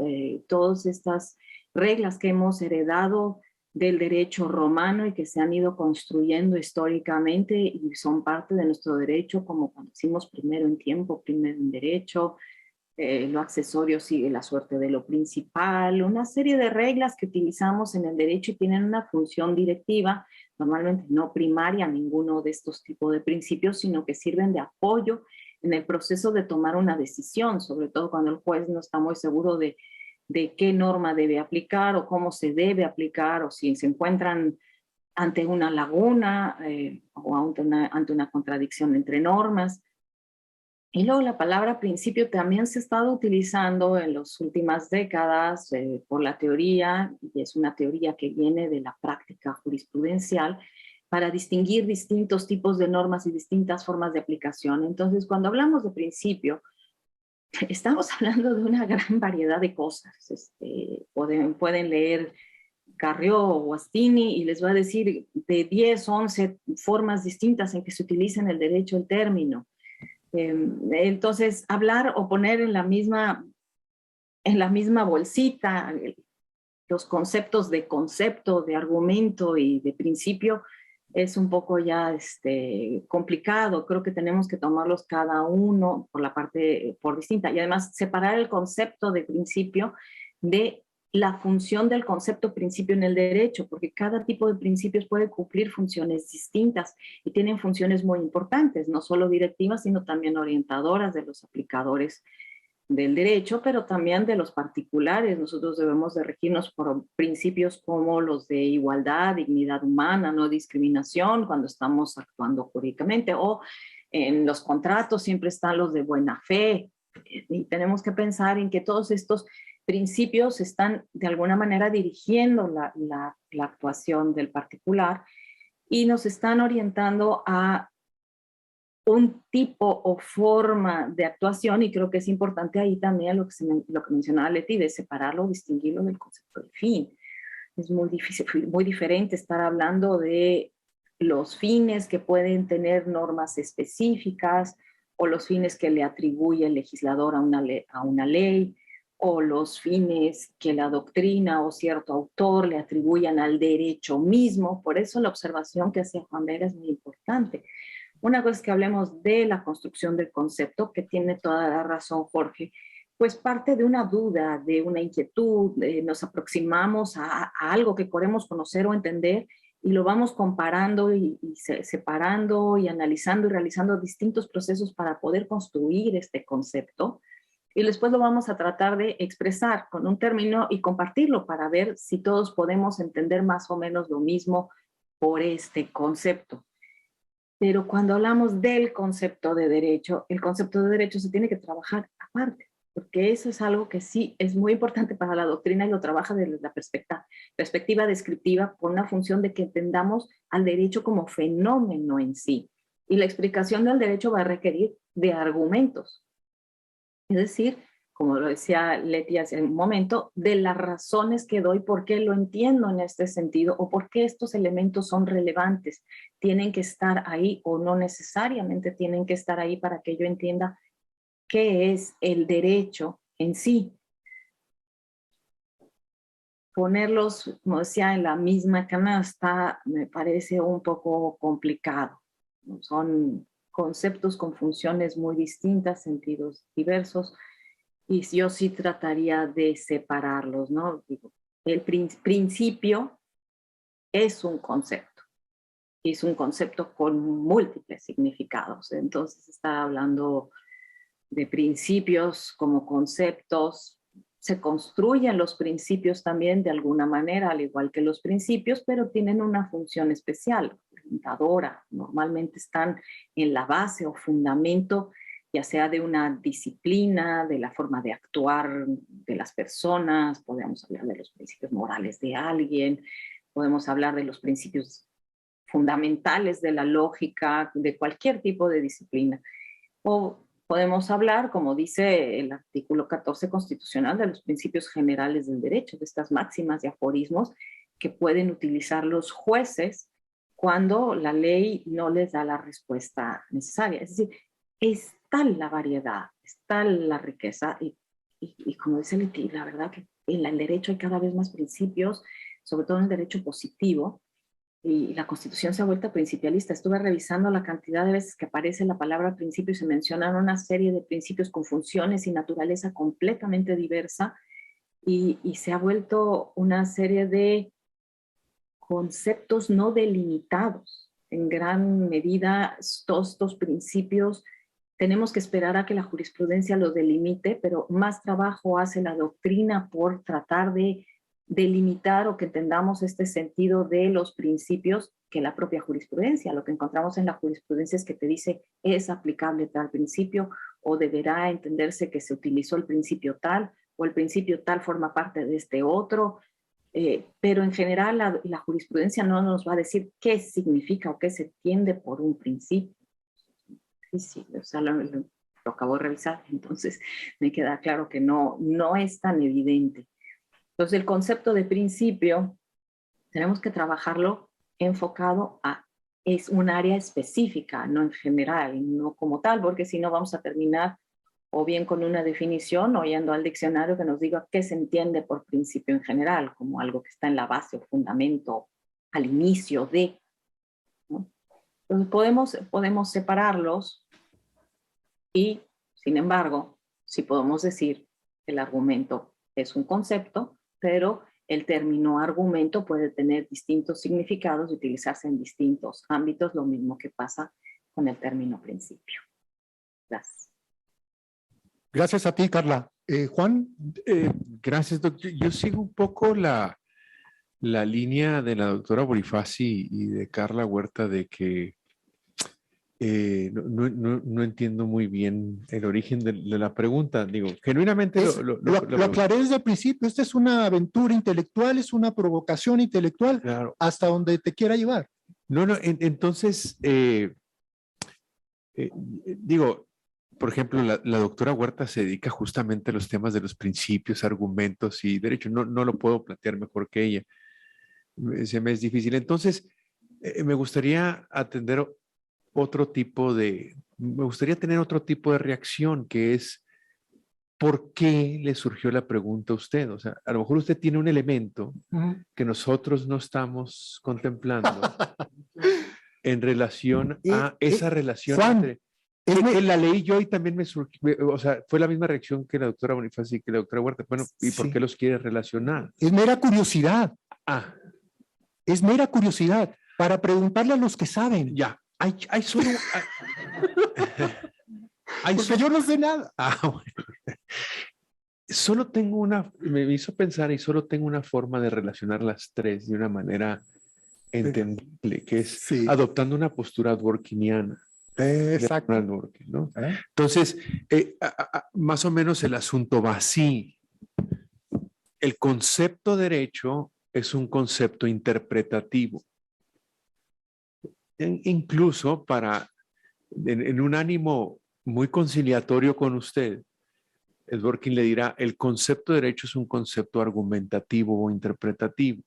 todas estas reglas que hemos heredado del derecho romano y que se han ido construyendo históricamente y son parte de nuestro derecho, como cuando decimos primero en tiempo, primero en derecho, lo accesorio sigue la suerte de lo principal, una serie de reglas que utilizamos en el derecho y tienen una función directiva, normalmente no primaria ninguno de estos tipos de principios, sino que sirven de apoyo en el proceso de tomar una decisión, sobre todo cuando el juez no está muy seguro de qué norma debe aplicar o cómo se debe aplicar, o si se encuentran ante una laguna o ante una contradicción entre normas. Y luego la palabra principio también se ha estado utilizando en las últimas décadas por la teoría, y es una teoría que viene de la práctica jurisprudencial, para distinguir distintos tipos de normas y distintas formas de aplicación. Entonces, cuando hablamos de principio, estamos hablando de una gran variedad de cosas. Pueden leer Carrió o Guastini y les va a decir de 10, 11 formas distintas en que se utiliza en el derecho el término. Entonces, hablar o poner en la misma bolsita los conceptos de concepto, de argumento y de principio es un poco ya complicado. Creo que tenemos que tomarlos cada uno por distinta, y además separar el concepto de principio de la función del concepto principio en el derecho, porque cada tipo de principios puede cumplir funciones distintas y tienen funciones muy importantes, no solo directivas, sino también orientadoras de los aplicadores del derecho, pero también de los particulares. Nosotros debemos de regirnos por principios como los de igualdad, dignidad humana, no discriminación cuando estamos actuando jurídicamente, o en los contratos siempre están los de buena fe, y tenemos que pensar en que todos estos principios están de alguna manera dirigiendo la actuación del particular y nos están orientando a un tipo o forma de actuación, y creo que es importante ahí también lo que mencionaba Leti, de separarlo, distinguirlo del concepto del fin. Es muy difícil, muy diferente estar hablando de los fines que pueden tener normas específicas o los fines que le atribuye el legislador a una ley o los fines que la doctrina o cierto autor le atribuyan al derecho mismo. Por eso la observación que hace Juan Vega es muy importante. Una cosa es que hablemos de la construcción del concepto, que tiene toda la razón Jorge, pues parte de una duda, de una inquietud, nos aproximamos a algo que queremos conocer o entender y lo vamos comparando y separando y analizando y realizando distintos procesos para poder construir este concepto. Y después lo vamos a tratar de expresar con un término y compartirlo para ver si todos podemos entender más o menos lo mismo por este concepto. Pero cuando hablamos del concepto de derecho, el concepto de derecho se tiene que trabajar aparte, porque eso es algo que sí es muy importante para la doctrina y lo trabaja desde la perspectiva descriptiva con una función de que entendamos al derecho como fenómeno en sí. Y la explicación del derecho va a requerir de argumentos. Es decir, como lo decía Leti hace un momento, de las razones que doy, por qué lo entiendo en este sentido o por qué estos elementos son relevantes. Tienen que estar ahí o no necesariamente tienen que estar ahí para que yo entienda qué es el derecho en sí. Ponerlos, como decía, en la misma canasta me parece un poco complicado. Son conceptos con funciones muy distintas, sentidos diversos, y yo sí trataría de separarlos, ¿no? Digo, el principio es un concepto con múltiples significados. Entonces está hablando de principios como conceptos. Se construyen los principios también de alguna manera, al igual que los principios, pero tienen una función especial, orientadora. Normalmente están en la base o fundamento, ya sea de una disciplina, de la forma de actuar de las personas, podemos hablar de los principios morales de alguien, podemos hablar de los principios fundamentales de la lógica, de cualquier tipo de disciplina. O podemos hablar, como dice el artículo 14 constitucional, de los principios generales del derecho, de estas máximas y aforismos que pueden utilizar los jueces cuando la ley no les da la respuesta necesaria. Es decir, es tal la variedad, es tal la riqueza y como dice Leti, la verdad que en el derecho hay cada vez más principios, sobre todo en el derecho positivo, y la Constitución se ha vuelto principialista. Estuve revisando la cantidad de veces que aparece la palabra principio y se mencionan una serie de principios con funciones y naturaleza completamente diversa y se ha vuelto una serie de conceptos no delimitados. En gran medida, todos estos principios tenemos que esperar a que la jurisprudencia los delimite, pero más trabajo hace la doctrina por tratar de delimitar o que entendamos este sentido de los principios que la propia jurisprudencia. Lo que encontramos en la jurisprudencia es que te dice es aplicable tal principio o deberá entenderse que se utilizó el principio tal o el principio tal forma parte de este otro, pero en general la jurisprudencia no nos va a decir qué significa o qué se entiende por un principio. Sí, o sea, lo acabo de revisar, entonces me queda claro que no es tan evidente. Entonces, el concepto de principio tenemos que trabajarlo enfocado es un área específica, no en general, no como tal, porque si no vamos a terminar o bien con una definición o yendo al diccionario que nos diga qué se entiende por principio en general, como algo que está en la base o fundamento, al inicio de, ¿no? Entonces, podemos separarlos y, sin embargo, sí podemos decir que el argumento es un concepto, pero el término argumento puede tener distintos significados y utilizarse en distintos ámbitos, lo mismo que pasa con el término principio. Gracias. Gracias a ti, Carla. Juan. Gracias, doctor. Yo sigo un poco la línea de la doctora Bonifaci y de Carla Huerta de que No entiendo muy bien el origen de la pregunta. Digo, genuinamente lo aclaré desde el principio. Esta es una aventura intelectual, es una provocación intelectual claro. hasta donde te quiera llevar. Entonces, digo, por ejemplo, la doctora Huerta se dedica justamente a los temas de los principios, argumentos y derecho. No lo puedo plantear mejor que ella. Se me es difícil. Entonces, me gustaría atender me gustaría tener otro tipo de reacción, que es, ¿por qué le surgió la pregunta a usted? O sea, a lo mejor usted tiene un elemento que nosotros no estamos contemplando en relación a esa relación Juan, entre... Que la leí yo y también me surgió, o sea, fue la misma reacción que la doctora Bonifaz y que la doctora Huerta. Bueno, ¿y por qué los quiere relacionar? Es mera curiosidad. Ah. Es mera curiosidad para preguntarle a los que saben. Ya, hay solo... Porque yo no sé nada. Bueno. Solo tengo me hizo pensar y solo tengo una forma de relacionar las tres de una manera entendible, que es adoptando una postura dworkiniana. Exacto. Dworkin, ¿no? Entonces, más o menos el asunto va así. El concepto derecho es un concepto interpretativo. Incluso en un ánimo muy conciliatorio con usted, Dworkin le dirá, el concepto de derecho es un concepto argumentativo o interpretativo.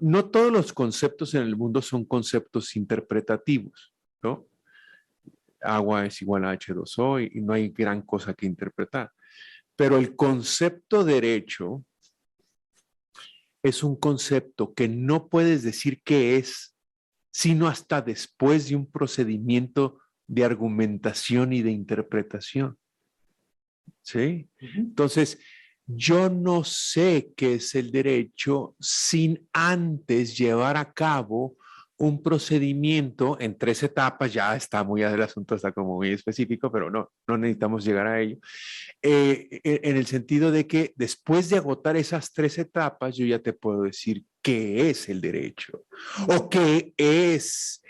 No todos los conceptos en el mundo son conceptos interpretativos, ¿no? Agua es igual a H2O y no hay gran cosa que interpretar. Pero el concepto derecho es un concepto que no puedes decir qué es, sino hasta después de un procedimiento de argumentación y de interpretación. ¿Sí? Entonces, yo no sé qué es el derecho sin antes llevar a cabo un procedimiento en 3 etapas. Ya está muy, el asunto está como muy específico, pero no necesitamos llegar a ello. En el sentido de que después de agotar esas 3 etapas, yo ya te puedo decir qué es el derecho o qué es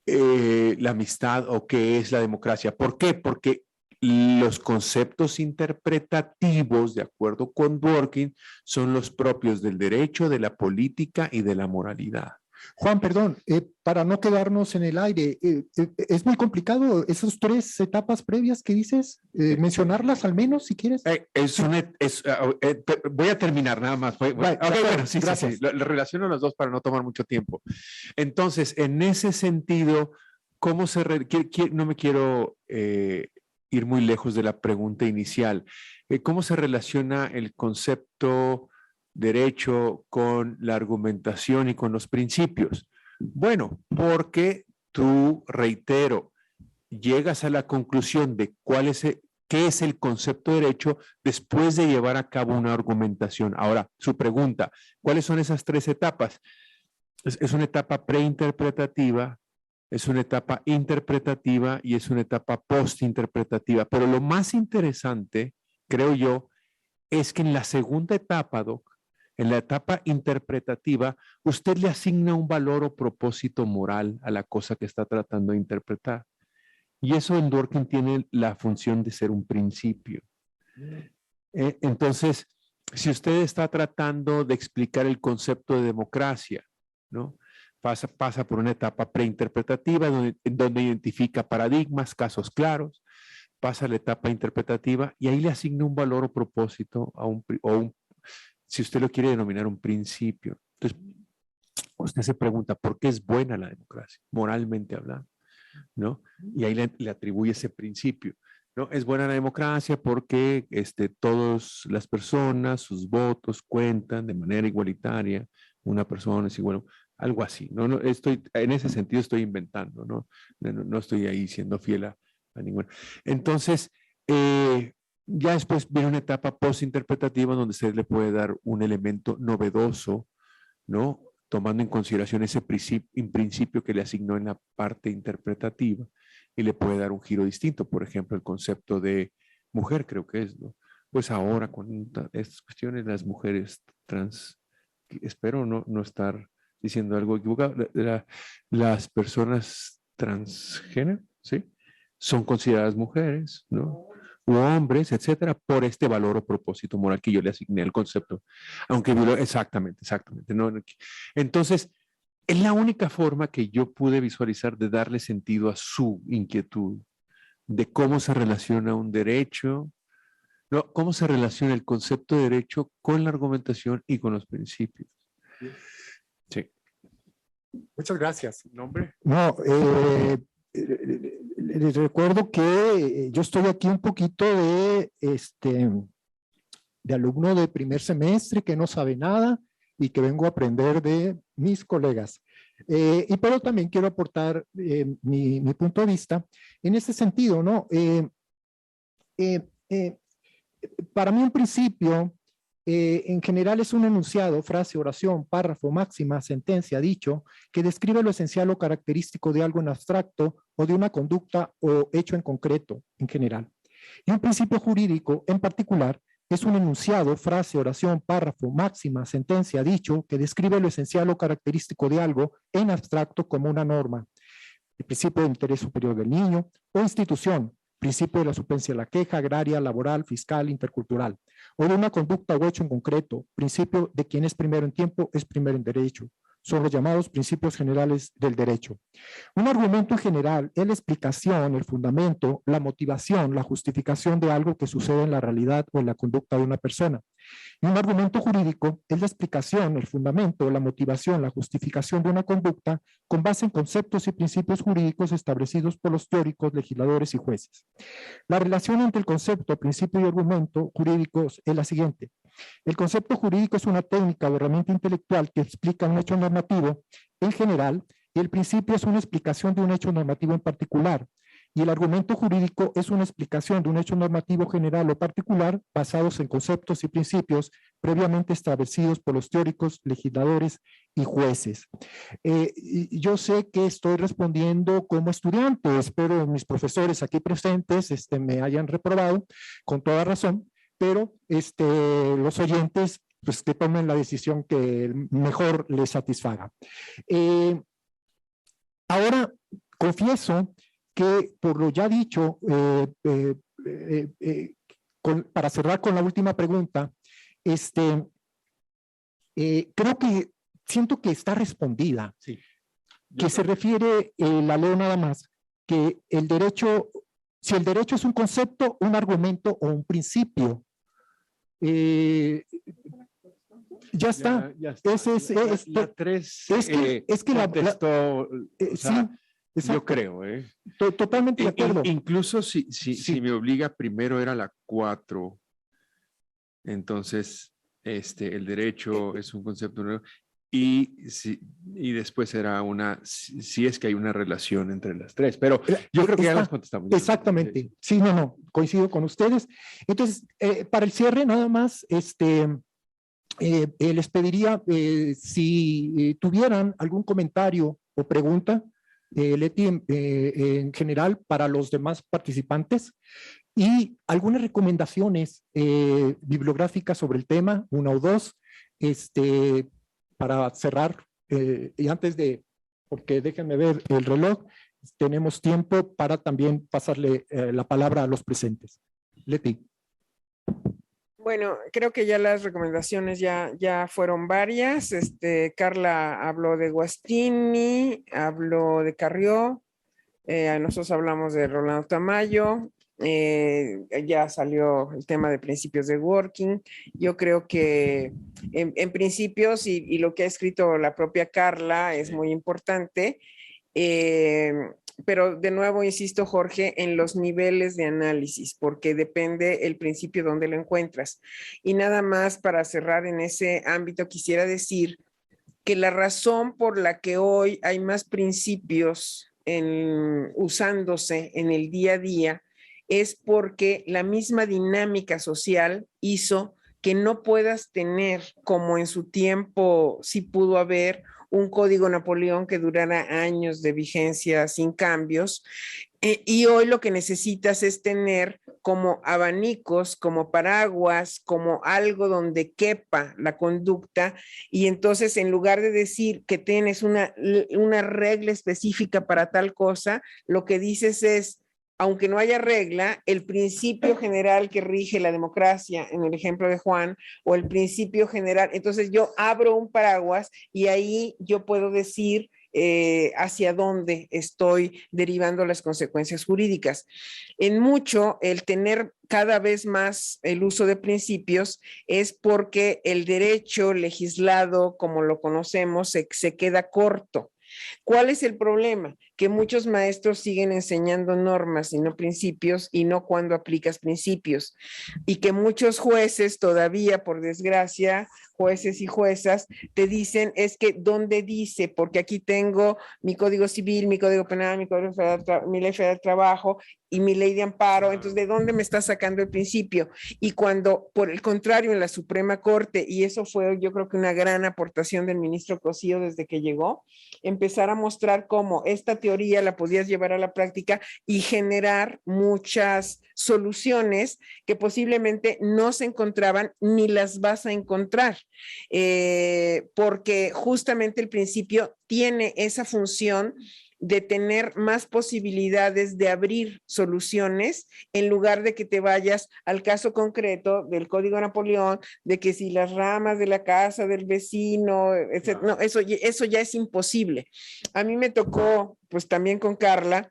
la amistad o qué es la democracia. ¿Por qué? Porque los conceptos interpretativos, de acuerdo con Dworkin, son los propios del derecho, de la política y de la moralidad. Juan, perdón, para no quedarnos en el aire, es muy complicado esas 3 etapas previas que dices, mencionarlas al menos si quieres. Voy a terminar nada más. Bueno, sí, gracias. Sí. Lo relaciono los dos para no tomar mucho tiempo. Entonces, en ese sentido, ¿cómo no me quiero ir muy lejos de la pregunta inicial? ¿Cómo se relaciona el concepto derecho con la argumentación y con los principios? Bueno, porque tú, reitero, llegas a la conclusión de qué es el concepto de derecho después de llevar a cabo una argumentación. Ahora, su pregunta, ¿cuáles son esas 3 etapas? Es una etapa preinterpretativa, es una etapa interpretativa y es una etapa postinterpretativa. Pero lo más interesante, creo yo, es que en la segunda etapa, Doc, en la etapa interpretativa, usted le asigna un valor o propósito moral a la cosa que está tratando de interpretar. Y eso en Dworkin tiene la función de ser un principio. Entonces, si usted está tratando de explicar el concepto de democracia, ¿no? Pasa por una etapa preinterpretativa donde identifica paradigmas, casos claros, pasa a la etapa interpretativa y ahí le asigna un valor o propósito si usted lo quiere denominar, un principio. Entonces, usted se pregunta, ¿por qué es buena la democracia, moralmente hablando? ¿No? Y ahí le atribuye ese principio, ¿no? Es buena la democracia porque todas las personas, sus votos cuentan de manera igualitaria, una persona es igual, algo así, ¿no? En ese sentido estoy inventando, no estoy ahí siendo fiel a ninguna. Entonces, ya después viene una etapa postinterpretativa donde se le puede dar un elemento novedoso, ¿no? Tomando en consideración ese principio que le asignó en la parte interpretativa y le puede dar un giro distinto. Por ejemplo, el concepto de mujer, creo que es, ¿no? Pues ahora con estas cuestiones, las mujeres trans, espero no estar diciendo algo equivocado. Las personas transgénero, ¿sí? Son consideradas mujeres, ¿no? U hombres, etcétera, por este valor o propósito moral que yo le asigné al concepto. Aunque exactamente, ¿no? Entonces, es la única forma que yo pude visualizar de darle sentido a su inquietud, de cómo se relaciona un derecho, ¿no? Cómo se relaciona el concepto de derecho con la argumentación y con los principios. Sí. Muchas gracias. ¿Nombre? No, les recuerdo que yo estoy aquí un poquito de alumno de primer semestre que no sabe nada y que vengo a aprender de mis colegas. Pero también quiero aportar mi punto de vista en este sentido, ¿no? Para mí un principio en general es un enunciado, frase, oración, párrafo, máxima, sentencia, dicho, que describe lo esencial o característico de algo en abstracto o de una conducta o hecho en concreto, en general. Y un principio jurídico, en particular, es un enunciado, frase, oración, párrafo, máxima, sentencia, dicho, que describe lo esencial o característico de algo en abstracto como una norma. El principio de interés superior del niño o institución, principio de la suplencia de la queja agraria, laboral, fiscal, intercultural, o de una conducta o hecho en concreto, principio de quien es primero en tiempo es primero en derecho. Son los llamados principios generales del derecho. Un argumento en general es la explicación, el fundamento, la motivación, la justificación de algo que sucede en la realidad o en la conducta de una persona. Y un argumento jurídico es la explicación, el fundamento, la motivación, la justificación de una conducta con base en conceptos y principios jurídicos establecidos por los teóricos, legisladores y jueces. La relación entre el concepto, principio y argumento jurídicos es la siguiente. El concepto jurídico es una técnica o herramienta intelectual que explica un hecho normativo en general y el principio es una explicación de un hecho normativo en particular. Y el argumento jurídico es una explicación de un hecho normativo general o particular basados en conceptos y principios previamente establecidos por los teóricos, legisladores y jueces. Yo sé que estoy respondiendo como estudiante, espero mis profesores aquí presentes me hayan reprobado con toda razón, pero los oyentes pues que tomen la decisión que mejor les satisfaga. Ahora confieso que por lo ya dicho, para cerrar con la última pregunta, creo que siento que está respondida, Sí. que se refiere, la leo nada más, que el derecho, si el derecho es un concepto, un argumento o un principio, ya está. Ya está. La 3 es que contestó, o sea, sí, yo creo. Totalmente de acuerdo. Incluso si Sí. me obliga, primero era la 4. Entonces, el derecho es un concepto nuevo. Y después era si es que hay una relación entre las 3. Pero yo creo que ya las contestamos. Exactamente. Sí, no, coincido con ustedes. Entonces, para el cierre, nada más, les pediría si tuvieran algún comentario o pregunta, Leti, en general para los demás participantes y algunas recomendaciones bibliográficas sobre el tema, una o dos, para cerrar. Y antes porque déjenme ver el reloj, tenemos tiempo para también pasarle la palabra a los presentes. Leti. Bueno, creo que ya las recomendaciones ya fueron varias. Carla habló de Guastini, habló de Carrió, nosotros hablamos de Rolando Tamayo, ya salió el tema de principios de working. Yo creo que en principios y lo que ha escrito la propia Carla es muy importante. Pero de nuevo, insisto, Jorge, en los niveles de análisis, porque depende el principio donde lo encuentras. Y nada más para cerrar en ese ámbito, quisiera decir que la razón por la que hoy hay más principios usándose en el día a día es porque la misma dinámica social hizo que no puedas tener, como en su tiempo sí pudo haber, un código Napoleón que durara años de vigencia sin cambios, Y hoy lo que necesitas es tener como abanicos, como paraguas, como algo donde quepa la conducta. Y entonces, en lugar de decir que tienes una regla específica para tal cosa, lo que dices es, aunque no haya regla, el principio general que rige la democracia, en el ejemplo de Juan, o el principio general, entonces yo abro un paraguas y ahí yo puedo decir hacia dónde estoy derivando las consecuencias jurídicas. En mucho, el tener cada vez más el uso de principios es porque el derecho legislado, como lo conocemos, se queda corto. ¿Cuál es el problema? Que muchos maestros siguen enseñando normas y no principios, y no cuando aplicas principios. Y que muchos jueces todavía, por desgracia, jueces y juezas, te dicen es que ¿dónde dice? Porque aquí tengo mi Código Civil, mi Código Penal, mi Ley Federal de Trabajo y mi Ley de Amparo. Entonces, ¿de dónde me está sacando el principio? Y cuando, por el contrario, en la Suprema Corte, y eso fue yo creo que una gran aportación del ministro Cosío desde que llegó, empezar a mostrar cómo esta teoría la podías llevar a la práctica y generar muchas soluciones que posiblemente no se encontraban ni las vas a encontrar, porque justamente el principio tiene esa función de tener más posibilidades de abrir soluciones en lugar de que te vayas al caso concreto del Código Napoleón, de que si las ramas de la casa del vecino, etc. No, eso ya es imposible. A mí me tocó, pues también con Carla,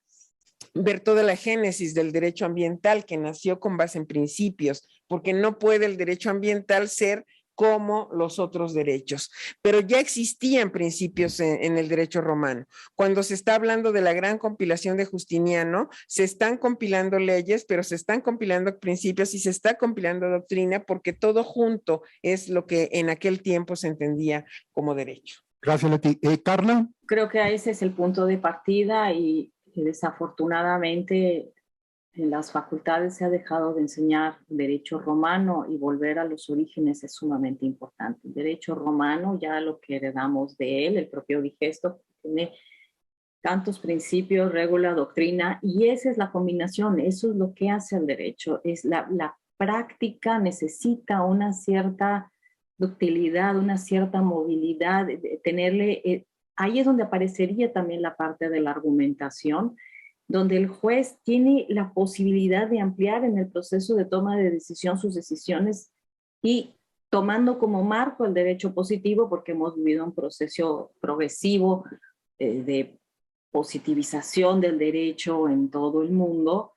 ver toda la génesis del derecho ambiental que nació con base en principios, porque no puede el derecho ambiental ser como los otros derechos. Pero ya existían principios en el derecho romano. Cuando se está hablando de la gran compilación de Justiniano, se están compilando leyes, pero se están compilando principios y se está compilando doctrina, porque todo junto es lo que en aquel tiempo se entendía como derecho. Gracias, Leti. Carla. Creo que ese es el punto de partida y desafortunadamente en las facultades se ha dejado de enseñar derecho romano y volver a los orígenes es sumamente importante. El derecho romano, ya lo que heredamos de él, el propio digesto, tiene tantos principios, regula, doctrina, y esa es la combinación, eso es lo que hace el derecho. Es la práctica necesita una cierta ductilidad, una cierta movilidad, tenerle, ahí es donde aparecería también la parte de la argumentación, donde el juez tiene la posibilidad de ampliar en el proceso de toma de decisión sus decisiones y tomando como marco el derecho positivo, porque hemos vivido un proceso progresivo de positivización del derecho en todo el mundo,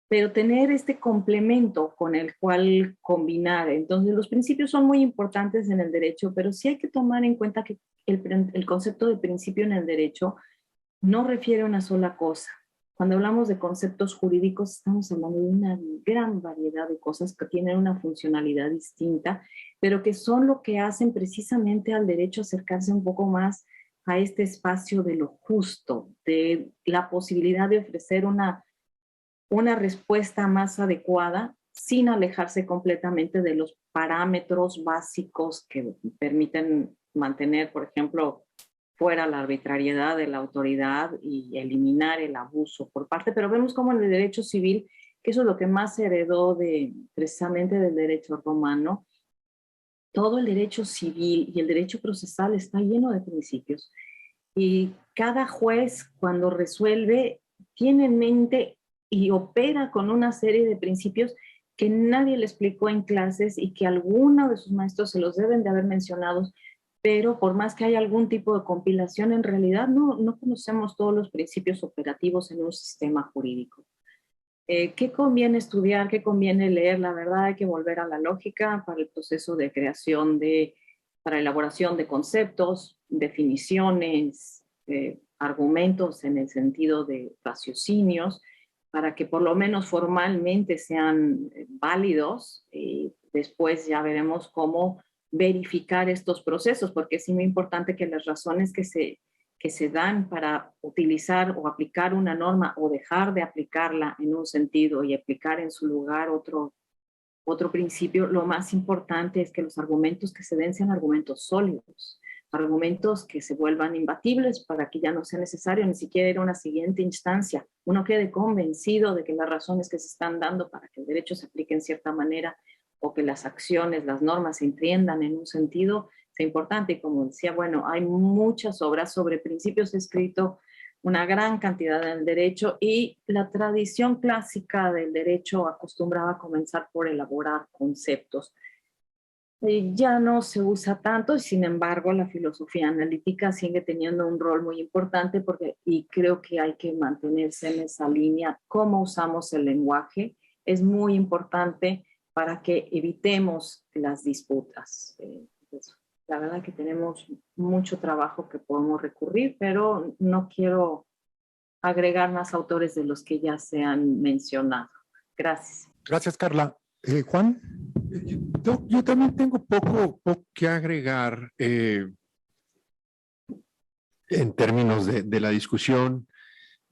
pero tener este complemento con el cual combinar. Entonces, los principios son muy importantes en el derecho, pero sí hay que tomar en cuenta que el concepto de principio en el derecho no refiere a una sola cosa. Cuando hablamos de conceptos jurídicos, estamos hablando de una gran variedad de cosas que tienen una funcionalidad distinta, pero que son lo que hacen precisamente al derecho acercarse un poco más a este espacio de lo justo, de la posibilidad de ofrecer una respuesta más adecuada sin alejarse completamente de los parámetros básicos que permiten mantener, por ejemplo, fuera la arbitrariedad de la autoridad y eliminar el abuso por parte, pero vemos como en el derecho civil, que eso es lo que más se heredó precisamente del derecho romano, todo el derecho civil y el derecho procesal está lleno de principios. Y cada juez cuando resuelve tiene en mente y opera con una serie de principios que nadie le explicó en clases y que alguno de sus maestros se los deben de haber mencionado, pero por más que haya algún tipo de compilación, en realidad no conocemos todos los principios operativos en un sistema jurídico. ¿Qué conviene estudiar? ¿Qué conviene leer? La verdad hay que volver a la lógica para el proceso de creación para elaboración de conceptos, definiciones, argumentos en el sentido de raciocinios, para que por lo menos formalmente sean válidos. Después ya veremos cómo verificar estos procesos, porque es muy importante que las razones que se dan para utilizar o aplicar una norma o dejar de aplicarla en un sentido y aplicar en su lugar otro principio, lo más importante es que los argumentos que se den sean argumentos sólidos. argumentos que se vuelvan imbatibles para que ya no sea necesario ni siquiera ir a una siguiente instancia. Uno quede convencido de que las razones que se están dando para que el derecho se aplique en cierta manera o que las acciones, las normas se entiendan en un sentido, es importante. Y como decía, bueno, hay muchas obras sobre principios, escrito una gran cantidad del derecho, y la tradición clásica del derecho acostumbraba a comenzar por elaborar conceptos. Ya no se usa tanto, y sin embargo la filosofía analítica sigue teniendo un rol muy importante y creo que hay que mantenerse en esa línea. Cómo usamos el lenguaje es muy importante para que evitemos las disputas. Pues, la verdad que tenemos mucho trabajo que podemos recurrir, pero no quiero agregar más autores de los que ya se han mencionado. Gracias. Gracias, Carla. Juan. Yo también tengo poco que agregar en términos de la discusión.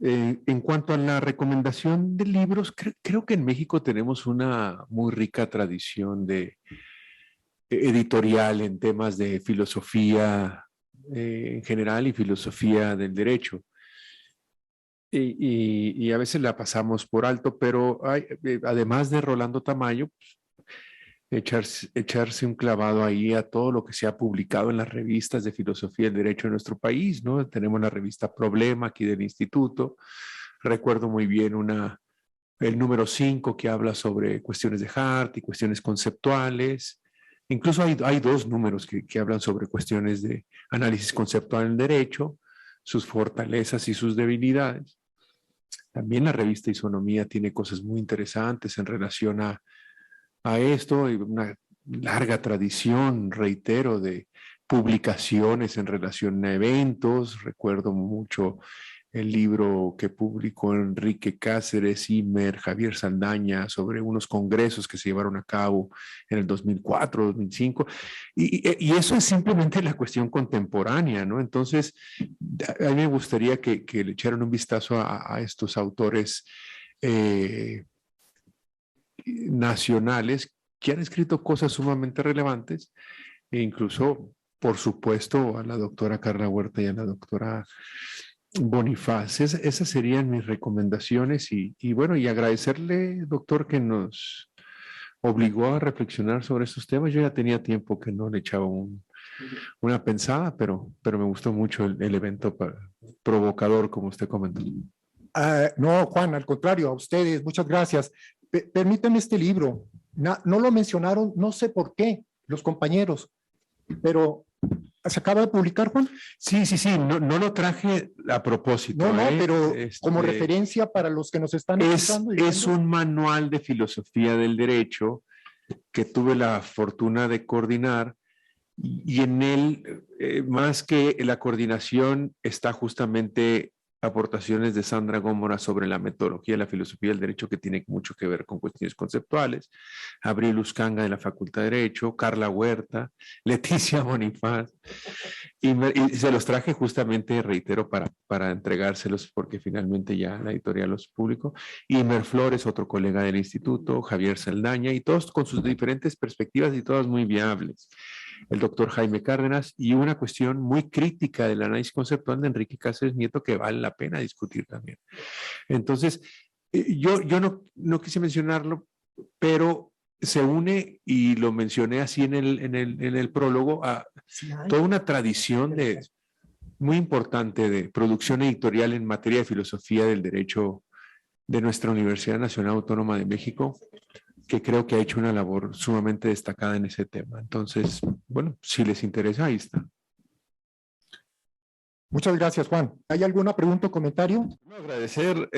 En cuanto a la recomendación de libros, creo que en México tenemos una muy rica tradición editorial en temas de filosofía en general y filosofía del derecho. Y a veces la pasamos por alto, pero además de Rolando Tamayo, echarse un clavado ahí a todo lo que se ha publicado en las revistas de filosofía del derecho de nuestro país, ¿no? Tenemos la revista Problema aquí del Instituto. Recuerdo muy bien el número 5 que habla sobre cuestiones de Hart y cuestiones conceptuales. Incluso hay dos números que hablan sobre cuestiones de análisis conceptual en derecho, sus fortalezas y sus debilidades. También la revista Isonomía tiene cosas muy interesantes en relación a esto, y una larga tradición, reitero, de publicaciones en relación a eventos. Recuerdo mucho el libro que publicó Enrique Cáceres, Imer, Javier Saldaña, sobre unos congresos que se llevaron a cabo en el 2004, 2005, y eso es simplemente la cuestión contemporánea, ¿no? Entonces, a mí me gustaría que le echaran un vistazo a estos autores nacionales que han escrito cosas sumamente relevantes, e incluso, por supuesto, a la doctora Carla Huerta y a la doctora Bonifaz. Esas serían mis recomendaciones y bueno, y agradecerle, doctor, que nos obligó a reflexionar sobre estos temas. Yo ya tenía tiempo que no le echaba una pensada, pero me gustó mucho el evento provocador, como usted comentó. No, Juan, al contrario, a ustedes, muchas gracias. Permítanme este libro. No lo mencionaron, no sé por qué, los compañeros, pero ¿se acaba de publicar, Juan? Sí, no lo traje a propósito. No, pero como referencia para los que nos están escuchando. Es un manual de filosofía del derecho que tuve la fortuna de coordinar, y en él, más que la coordinación, está justamente aportaciones de Sandra Gómora sobre la metodología de la filosofía del derecho, que tiene mucho que ver con cuestiones conceptuales, Abril Uscanga de la Facultad de Derecho, Carla Huerta, Leticia Bonifaz, y se los traje justamente, reitero, para entregárselos, porque finalmente ya la editorial los publicó. Imer Flores, otro colega del instituto, Javier Saldaña, y todos con sus diferentes perspectivas y todas muy viables. El doctor Jaime Cárdenas, y una cuestión muy crítica del análisis conceptual de Enrique Cáceres Nieto, que vale la pena discutir también. Entonces, yo no quise mencionarlo, pero se une, y lo mencioné así en el prólogo, a toda una tradición muy importante de producción editorial en materia de filosofía del derecho de nuestra Universidad Nacional Autónoma de México, que creo que ha hecho una labor sumamente destacada en ese tema. Entonces, bueno, si les interesa, ahí está. Muchas gracias, Juan. ¿Hay alguna pregunta o comentario? Agradecer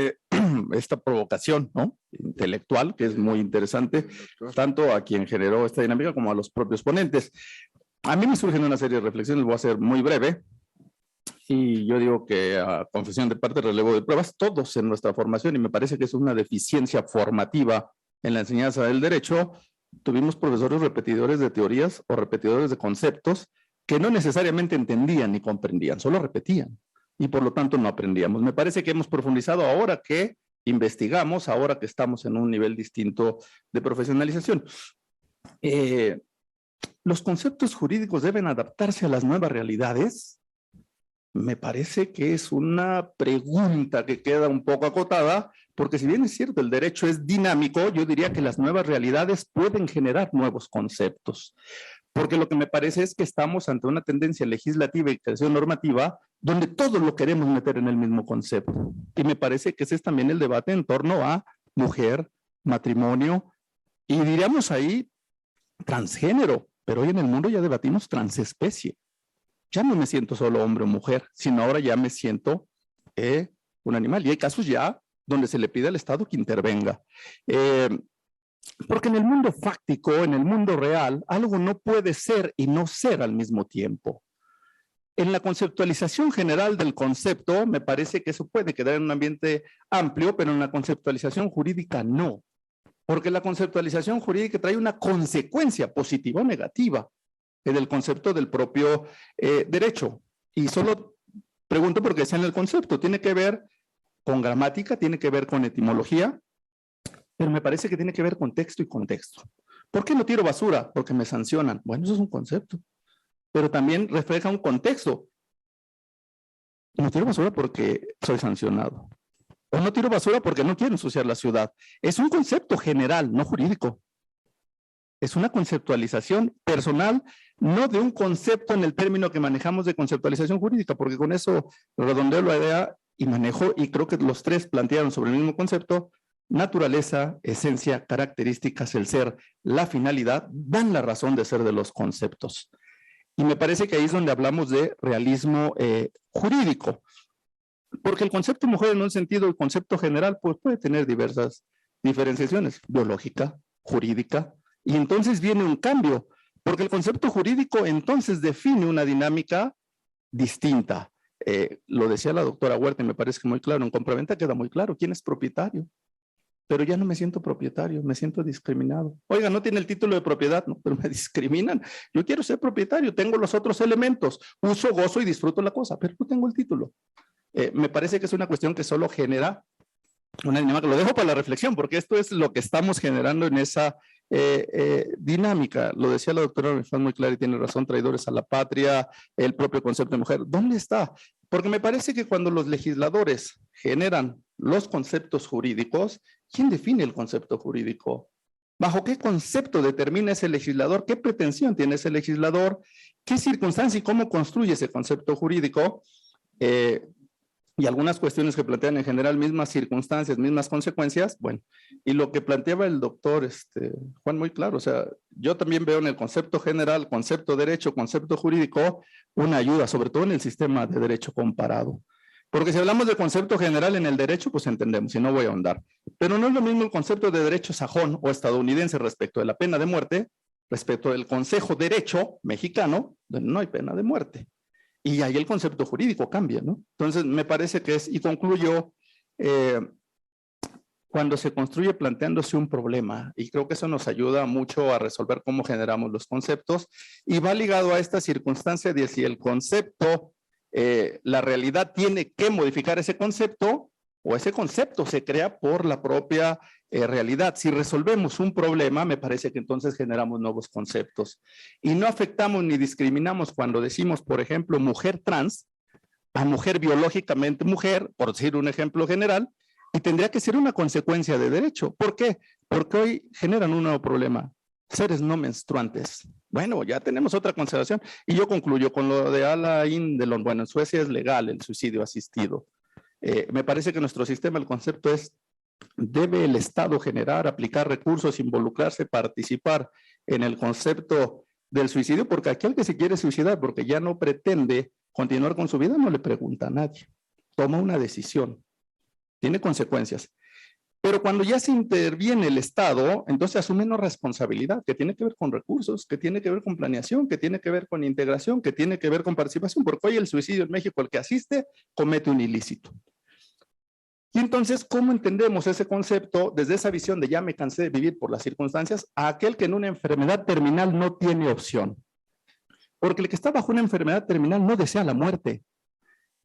esta provocación, ¿no?, intelectual, que es muy interesante, tanto a quien generó esta dinámica como a los propios ponentes. A mí me surgen una serie de reflexiones, voy a ser muy breve, y yo digo que a confesión de parte, relevo de pruebas, todos en nuestra formación, y me parece que es una deficiencia formativa en la enseñanza del derecho, tuvimos profesores repetidores de teorías o repetidores de conceptos que no necesariamente entendían ni comprendían, solo repetían, y por lo tanto no aprendíamos. Me parece que hemos profundizado ahora que investigamos, ahora que estamos en un nivel distinto de profesionalización. ¿los conceptos jurídicos deben adaptarse a las nuevas realidades? Me parece que es una pregunta que queda un poco acotada, porque si bien es cierto, el derecho es dinámico, yo diría que las nuevas realidades pueden generar nuevos conceptos. Porque lo que me parece es que estamos ante una tendencia legislativa y creación normativa donde todo lo queremos meter en el mismo concepto. Y me parece que ese es también el debate en torno a mujer, matrimonio y diríamos ahí transgénero. Pero hoy en el mundo ya debatimos transespecie. Ya no me siento solo hombre o mujer, sino ahora ya me siento un animal. Y hay casos ya donde se le pide al Estado que intervenga. Porque en el mundo fáctico, en el mundo real, algo no puede ser y no ser al mismo tiempo. En la conceptualización general del concepto, me parece que eso puede quedar en un ambiente amplio, pero en la conceptualización jurídica no. Porque la conceptualización jurídica trae una consecuencia positiva o negativa del concepto del propio derecho. Y solo pregunto porque está en el concepto, tiene que ver con gramática, tiene que ver con etimología, pero me parece que tiene que ver con texto y contexto. ¿Por qué no tiro basura? Porque me sancionan. Bueno, eso es un concepto, pero también refleja un contexto. No tiro basura porque soy sancionado. O no tiro basura porque no quiero ensuciar la ciudad. Es un concepto general, no jurídico. Es una conceptualización personal, no de un concepto en el término que manejamos de conceptualización jurídica, porque con eso redondeo la idea y manejo, y creo que los tres plantearon sobre el mismo concepto: naturaleza, esencia, características, el ser, la finalidad, dan la razón de ser de los conceptos. Y me parece que ahí es donde hablamos de realismo jurídico, porque el concepto mujer en un sentido, el concepto general, pues puede tener diversas diferenciaciones, biológica, jurídica, y entonces viene un cambio, porque el concepto jurídico entonces define una dinámica distinta. Lo decía la doctora Huerta y me parece que muy claro, en compraventa queda muy claro quién es propietario, pero ya no me siento propietario, me siento discriminado. Oiga, no tiene el título de propiedad, no, pero me discriminan. Yo quiero ser propietario, tengo los otros elementos, uso, gozo y disfruto la cosa, pero no tengo el título. Me parece que es una cuestión que solo genera una dinámica. Lo dejo para la reflexión, porque esto es lo que estamos generando en esa dinámica. Lo decía la doctora muy clara y tiene razón: traidores a la patria, el propio concepto de mujer. ¿Dónde está? Porque me parece que cuando los legisladores generan los conceptos jurídicos, ¿quién define el concepto jurídico? ¿Bajo qué concepto determina ese legislador? ¿Qué pretensión tiene ese legislador? ¿Qué circunstancia y cómo construye ese concepto jurídico? Y algunas cuestiones que plantean en general mismas circunstancias, mismas consecuencias. Bueno, y lo que planteaba el doctor Juan muy claro, o sea, yo también veo en el concepto general, concepto derecho, concepto jurídico, una ayuda, sobre todo en el sistema de derecho comparado. Porque si hablamos de concepto general en el derecho, pues entendemos, y no voy a ahondar. Pero no es lo mismo el concepto de derecho sajón o estadounidense respecto de la pena de muerte, respecto del Consejo Derecho mexicano, donde no hay pena de muerte. Y ahí el concepto jurídico cambia, ¿no? Entonces, me parece que es, y concluyo, cuando se construye planteándose un problema, y creo que eso nos ayuda mucho a resolver cómo generamos los conceptos, y va ligado a esta circunstancia de si el concepto, la realidad tiene que modificar ese concepto, o ese concepto se crea por la propia realidad. Si resolvemos un problema, me parece que entonces generamos nuevos conceptos. Y no afectamos ni discriminamos cuando decimos, por ejemplo, mujer trans, a mujer biológicamente mujer, por decir un ejemplo general, y tendría que ser una consecuencia de derecho. ¿Por qué? Porque hoy generan un nuevo problema: seres no menstruantes. Bueno, ya tenemos otra consideración. Y yo concluyo con lo de Alain Delon. Bueno, en Suecia es legal el suicidio asistido. Me parece que nuestro sistema, el concepto es: debe el Estado generar, aplicar recursos, involucrarse, participar en el concepto del suicidio, porque aquel que se quiere suicidar porque ya no pretende continuar con su vida, no le pregunta a nadie, toma una decisión, tiene consecuencias. Pero cuando ya se interviene el Estado, entonces asume una responsabilidad que tiene que ver con recursos, que tiene que ver con planeación, que tiene que ver con integración, que tiene que ver con participación, porque hoy el suicidio en México, el que asiste, comete un ilícito. Y entonces, ¿cómo entendemos ese concepto desde esa visión de ya me cansé de vivir por las circunstancias a aquel que en una enfermedad terminal no tiene opción? Porque el que está bajo una enfermedad terminal no desea la muerte,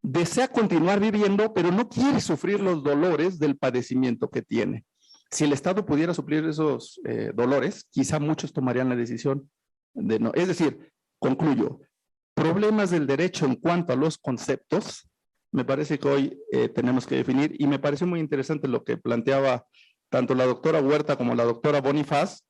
desea continuar viviendo, pero no quiere sufrir los dolores del padecimiento que tiene. Si el Estado pudiera suplir esos dolores, quizá muchos tomarían la decisión de no. Es decir, concluyo, problemas del derecho en cuanto a los conceptos, me parece que hoy tenemos que definir, y me pareció muy interesante lo que planteaba tanto la doctora Huerta como la doctora Bonifaz,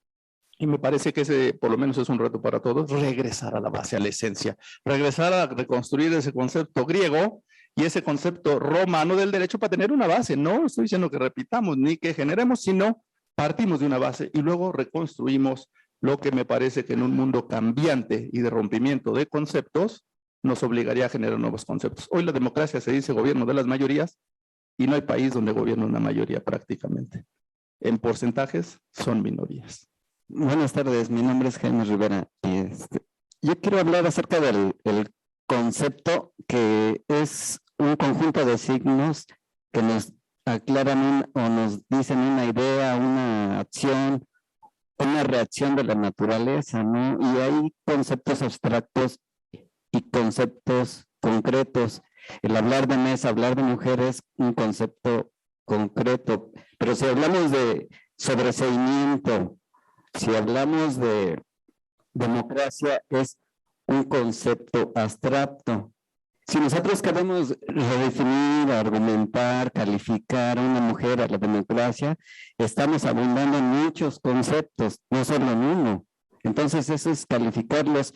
y me parece que ese por lo menos es un reto para todos, regresar a la base, a la esencia, regresar a reconstruir ese concepto griego y ese concepto romano del derecho para tener una base. No estoy diciendo que repitamos ni que generemos, sino partimos de una base y luego reconstruimos lo que me parece que en un mundo cambiante y de rompimiento de conceptos nos obligaría a generar nuevos conceptos. Hoy la democracia se dice gobierno de las mayorías y no hay país donde gobierne una mayoría prácticamente. En porcentajes son minorías. Buenas tardes, mi nombre es Jaime Rivera y yo quiero hablar acerca del concepto que es un conjunto de signos que nos aclaran o nos dicen una idea, una acción, una reacción de la naturaleza, ¿no? Y hay conceptos abstractos y conceptos concretos. El hablar de mesa, hablar de mujer es un concepto concreto, pero si hablamos de sobreseimiento, si hablamos de democracia, es un concepto abstracto. Si nosotros queremos redefinir, argumentar, calificar a una mujer a la democracia, estamos abundando en muchos conceptos, no solo en uno. Entonces eso es calificarlos,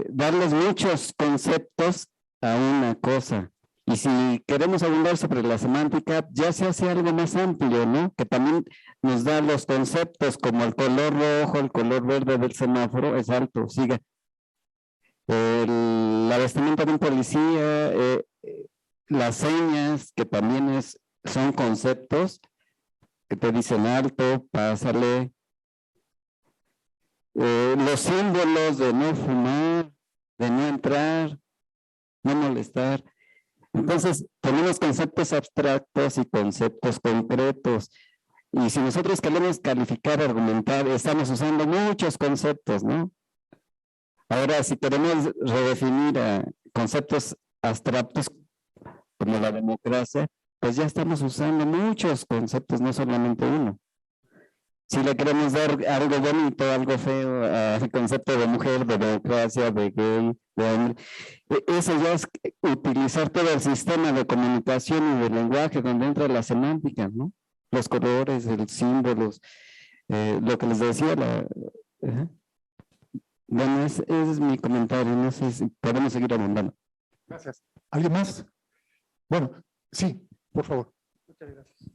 darles muchos conceptos a una cosa. Y si queremos abundar sobre la semántica, ya se hace algo más amplio, ¿no? Que también nos da los conceptos como el color rojo, el color verde del semáforo, es alto, sigue. La vestimenta de un policía, las señas, que también son conceptos que te dicen alto, pásale. Los símbolos de no fumar, de no entrar, no molestar. Entonces, tenemos conceptos abstractos y conceptos concretos. Y si nosotros queremos calificar, argumentar, estamos usando muchos conceptos, ¿no? Ahora, si queremos redefinir conceptos abstractos como la democracia, pues ya estamos usando muchos conceptos, no solamente uno. Si le queremos dar algo bonito, algo feo al concepto de mujer, de democracia, de gay, de hombre, eso ya es utilizar todo el sistema de comunicación y de lenguaje donde entra la semántica, ¿no? Los colores, los símbolos, lo que les decía. Bueno, ese es mi comentario, no sé si podemos seguir abundando. Gracias. ¿Alguien más? Bueno, sí, por favor. Muchas gracias.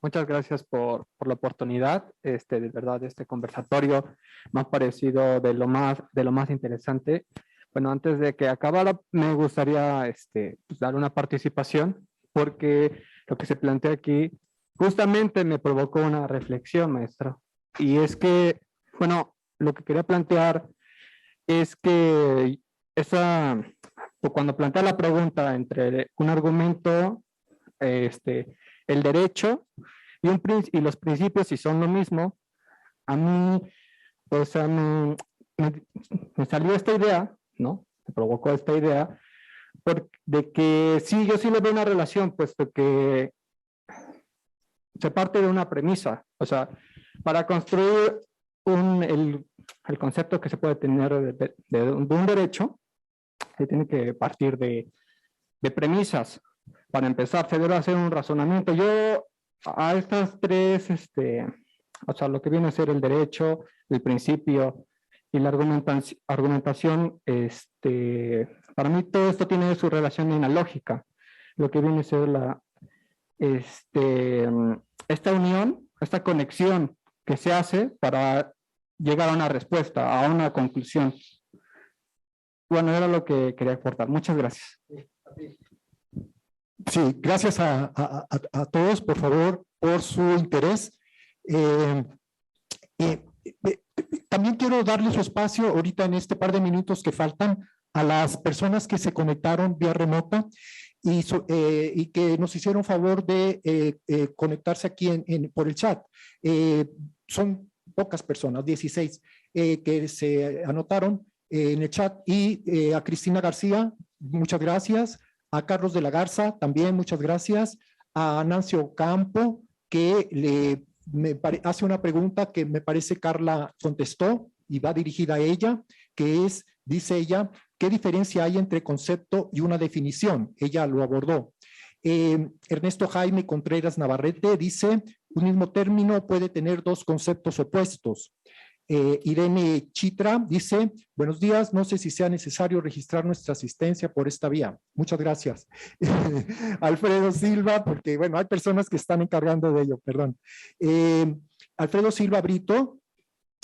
Muchas gracias por la oportunidad. De verdad, este conversatorio me ha parecido de lo más interesante. Bueno, antes de que acabara, me gustaría pues, dar una participación, porque lo que se plantea aquí justamente me provocó una reflexión, maestro. Y es que, bueno, lo que quería plantear es que cuando plantea la pregunta entre un argumento, el derecho y los principios, si son lo mismo, a mí, o sea, me salió esta idea, ¿no? Me provocó esta idea, de que sí, yo sí le veo una relación, puesto que se parte de una premisa. O sea, para construir el concepto que se puede tener de un derecho, se tiene que partir de premisas. Para empezar, se debe hacer un razonamiento. Yo a estas tres, o sea, lo que viene a ser el derecho, el principio y la argumentación, para mí todo esto tiene su relación en la lógica. Lo que viene a ser esta unión, esta conexión que se hace para llegar a una respuesta, a una conclusión. Bueno, era lo que quería aportar. Muchas gracias. Sí, gracias a todos, por favor, por su interés. También quiero darle su espacio ahorita en este par de minutos que faltan a las personas que se conectaron vía remota y que nos hicieron favor de conectarse aquí por el chat. Son pocas personas, 16, que se anotaron en el chat, y a Cristina García, muchas gracias. A Carlos de la Garza, también muchas gracias. A Nancy Ocampo, que hace una pregunta que me parece Carla contestó y va dirigida a ella, que es, dice ella, ¿qué diferencia hay entre concepto y una definición? Ella lo abordó. Ernesto Jaime Contreras Navarrete dice, un mismo término puede tener dos conceptos opuestos. Irene Chitra dice, buenos días, no sé si sea necesario registrar nuestra asistencia por esta vía. Muchas gracias. Alfredo Silva, porque bueno, hay personas que están encargando de ello, perdón. Alfredo Silva Brito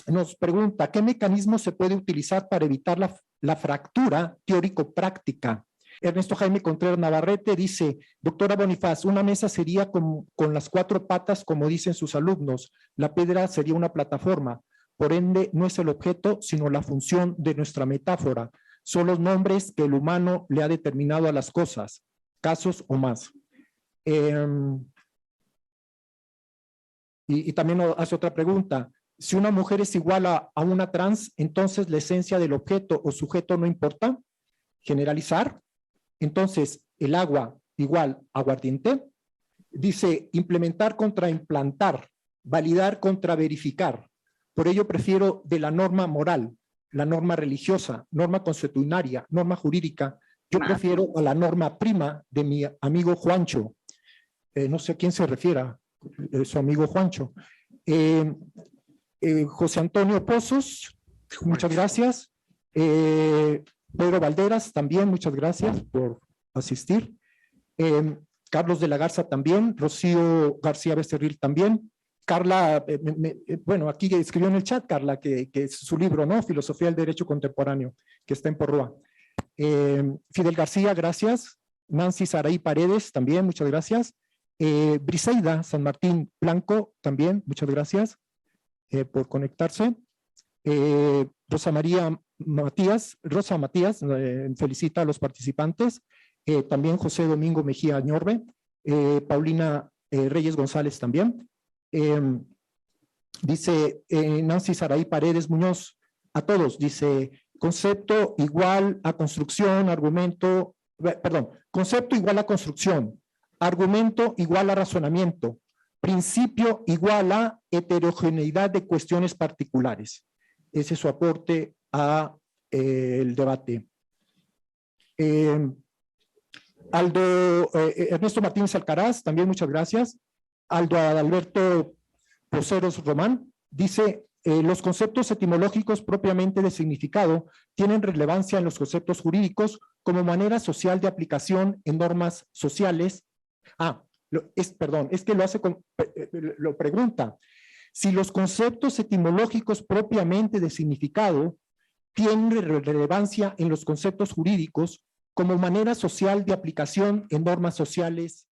nos pregunta, ¿qué mecanismo se puede utilizar para evitar la fractura teórico-práctica? Ernesto Jaime Contreras Navarrete dice, doctora Bonifaz, una mesa sería con las cuatro patas, como dicen sus alumnos. La piedra sería una plataforma. Por ende, no es el objeto, sino la función de nuestra metáfora. Son los nombres que el humano le ha determinado a las cosas, casos o más. Y también hace otra pregunta. Si una mujer es igual a una trans, entonces la esencia del objeto o sujeto no importa. Generalizar. Entonces, el agua igual aguardiente. Dice, implementar contra implantar, validar contra verificar. Por ello prefiero de la norma moral, la norma religiosa, norma consuetudinaria, norma jurídica. Yo prefiero a la norma prima de mi amigo Juancho. No sé a quién se refiera, su amigo Juancho. José Antonio Pozos, muchas gracias. Pedro Valderas también, muchas gracias por asistir. Carlos de la Garza también, Rocío García Becerril también. Carla, bueno, aquí escribió en el chat, Carla, que es su libro, ¿no? Filosofía del Derecho Contemporáneo, que está en Porrúa. Fidel García, gracias. Nancy Saraí Paredes, también, muchas gracias. Briseida San Martín Blanco, también, muchas gracias por conectarse. Rosa Matías, felicita a los participantes. También José Domingo Mejía Ñorbe. Paulina Reyes González también. Dice Nancy Saraí Paredes Muñoz, a todos, dice, concepto igual a construcción, argumento, perdón, concepto igual a construcción, argumento igual a razonamiento, principio igual a heterogeneidad de cuestiones particulares. Ese es su aporte a el debate. Ernesto Martínez Alcaraz, también muchas gracias. Aldo Adalberto Poceros Román dice, los conceptos etimológicos propiamente de significado tienen relevancia en los conceptos jurídicos como manera social de aplicación en normas sociales. Es que lo hace lo pregunta. Si los conceptos etimológicos propiamente de significado tienen relevancia en los conceptos jurídicos como manera social de aplicación en normas sociales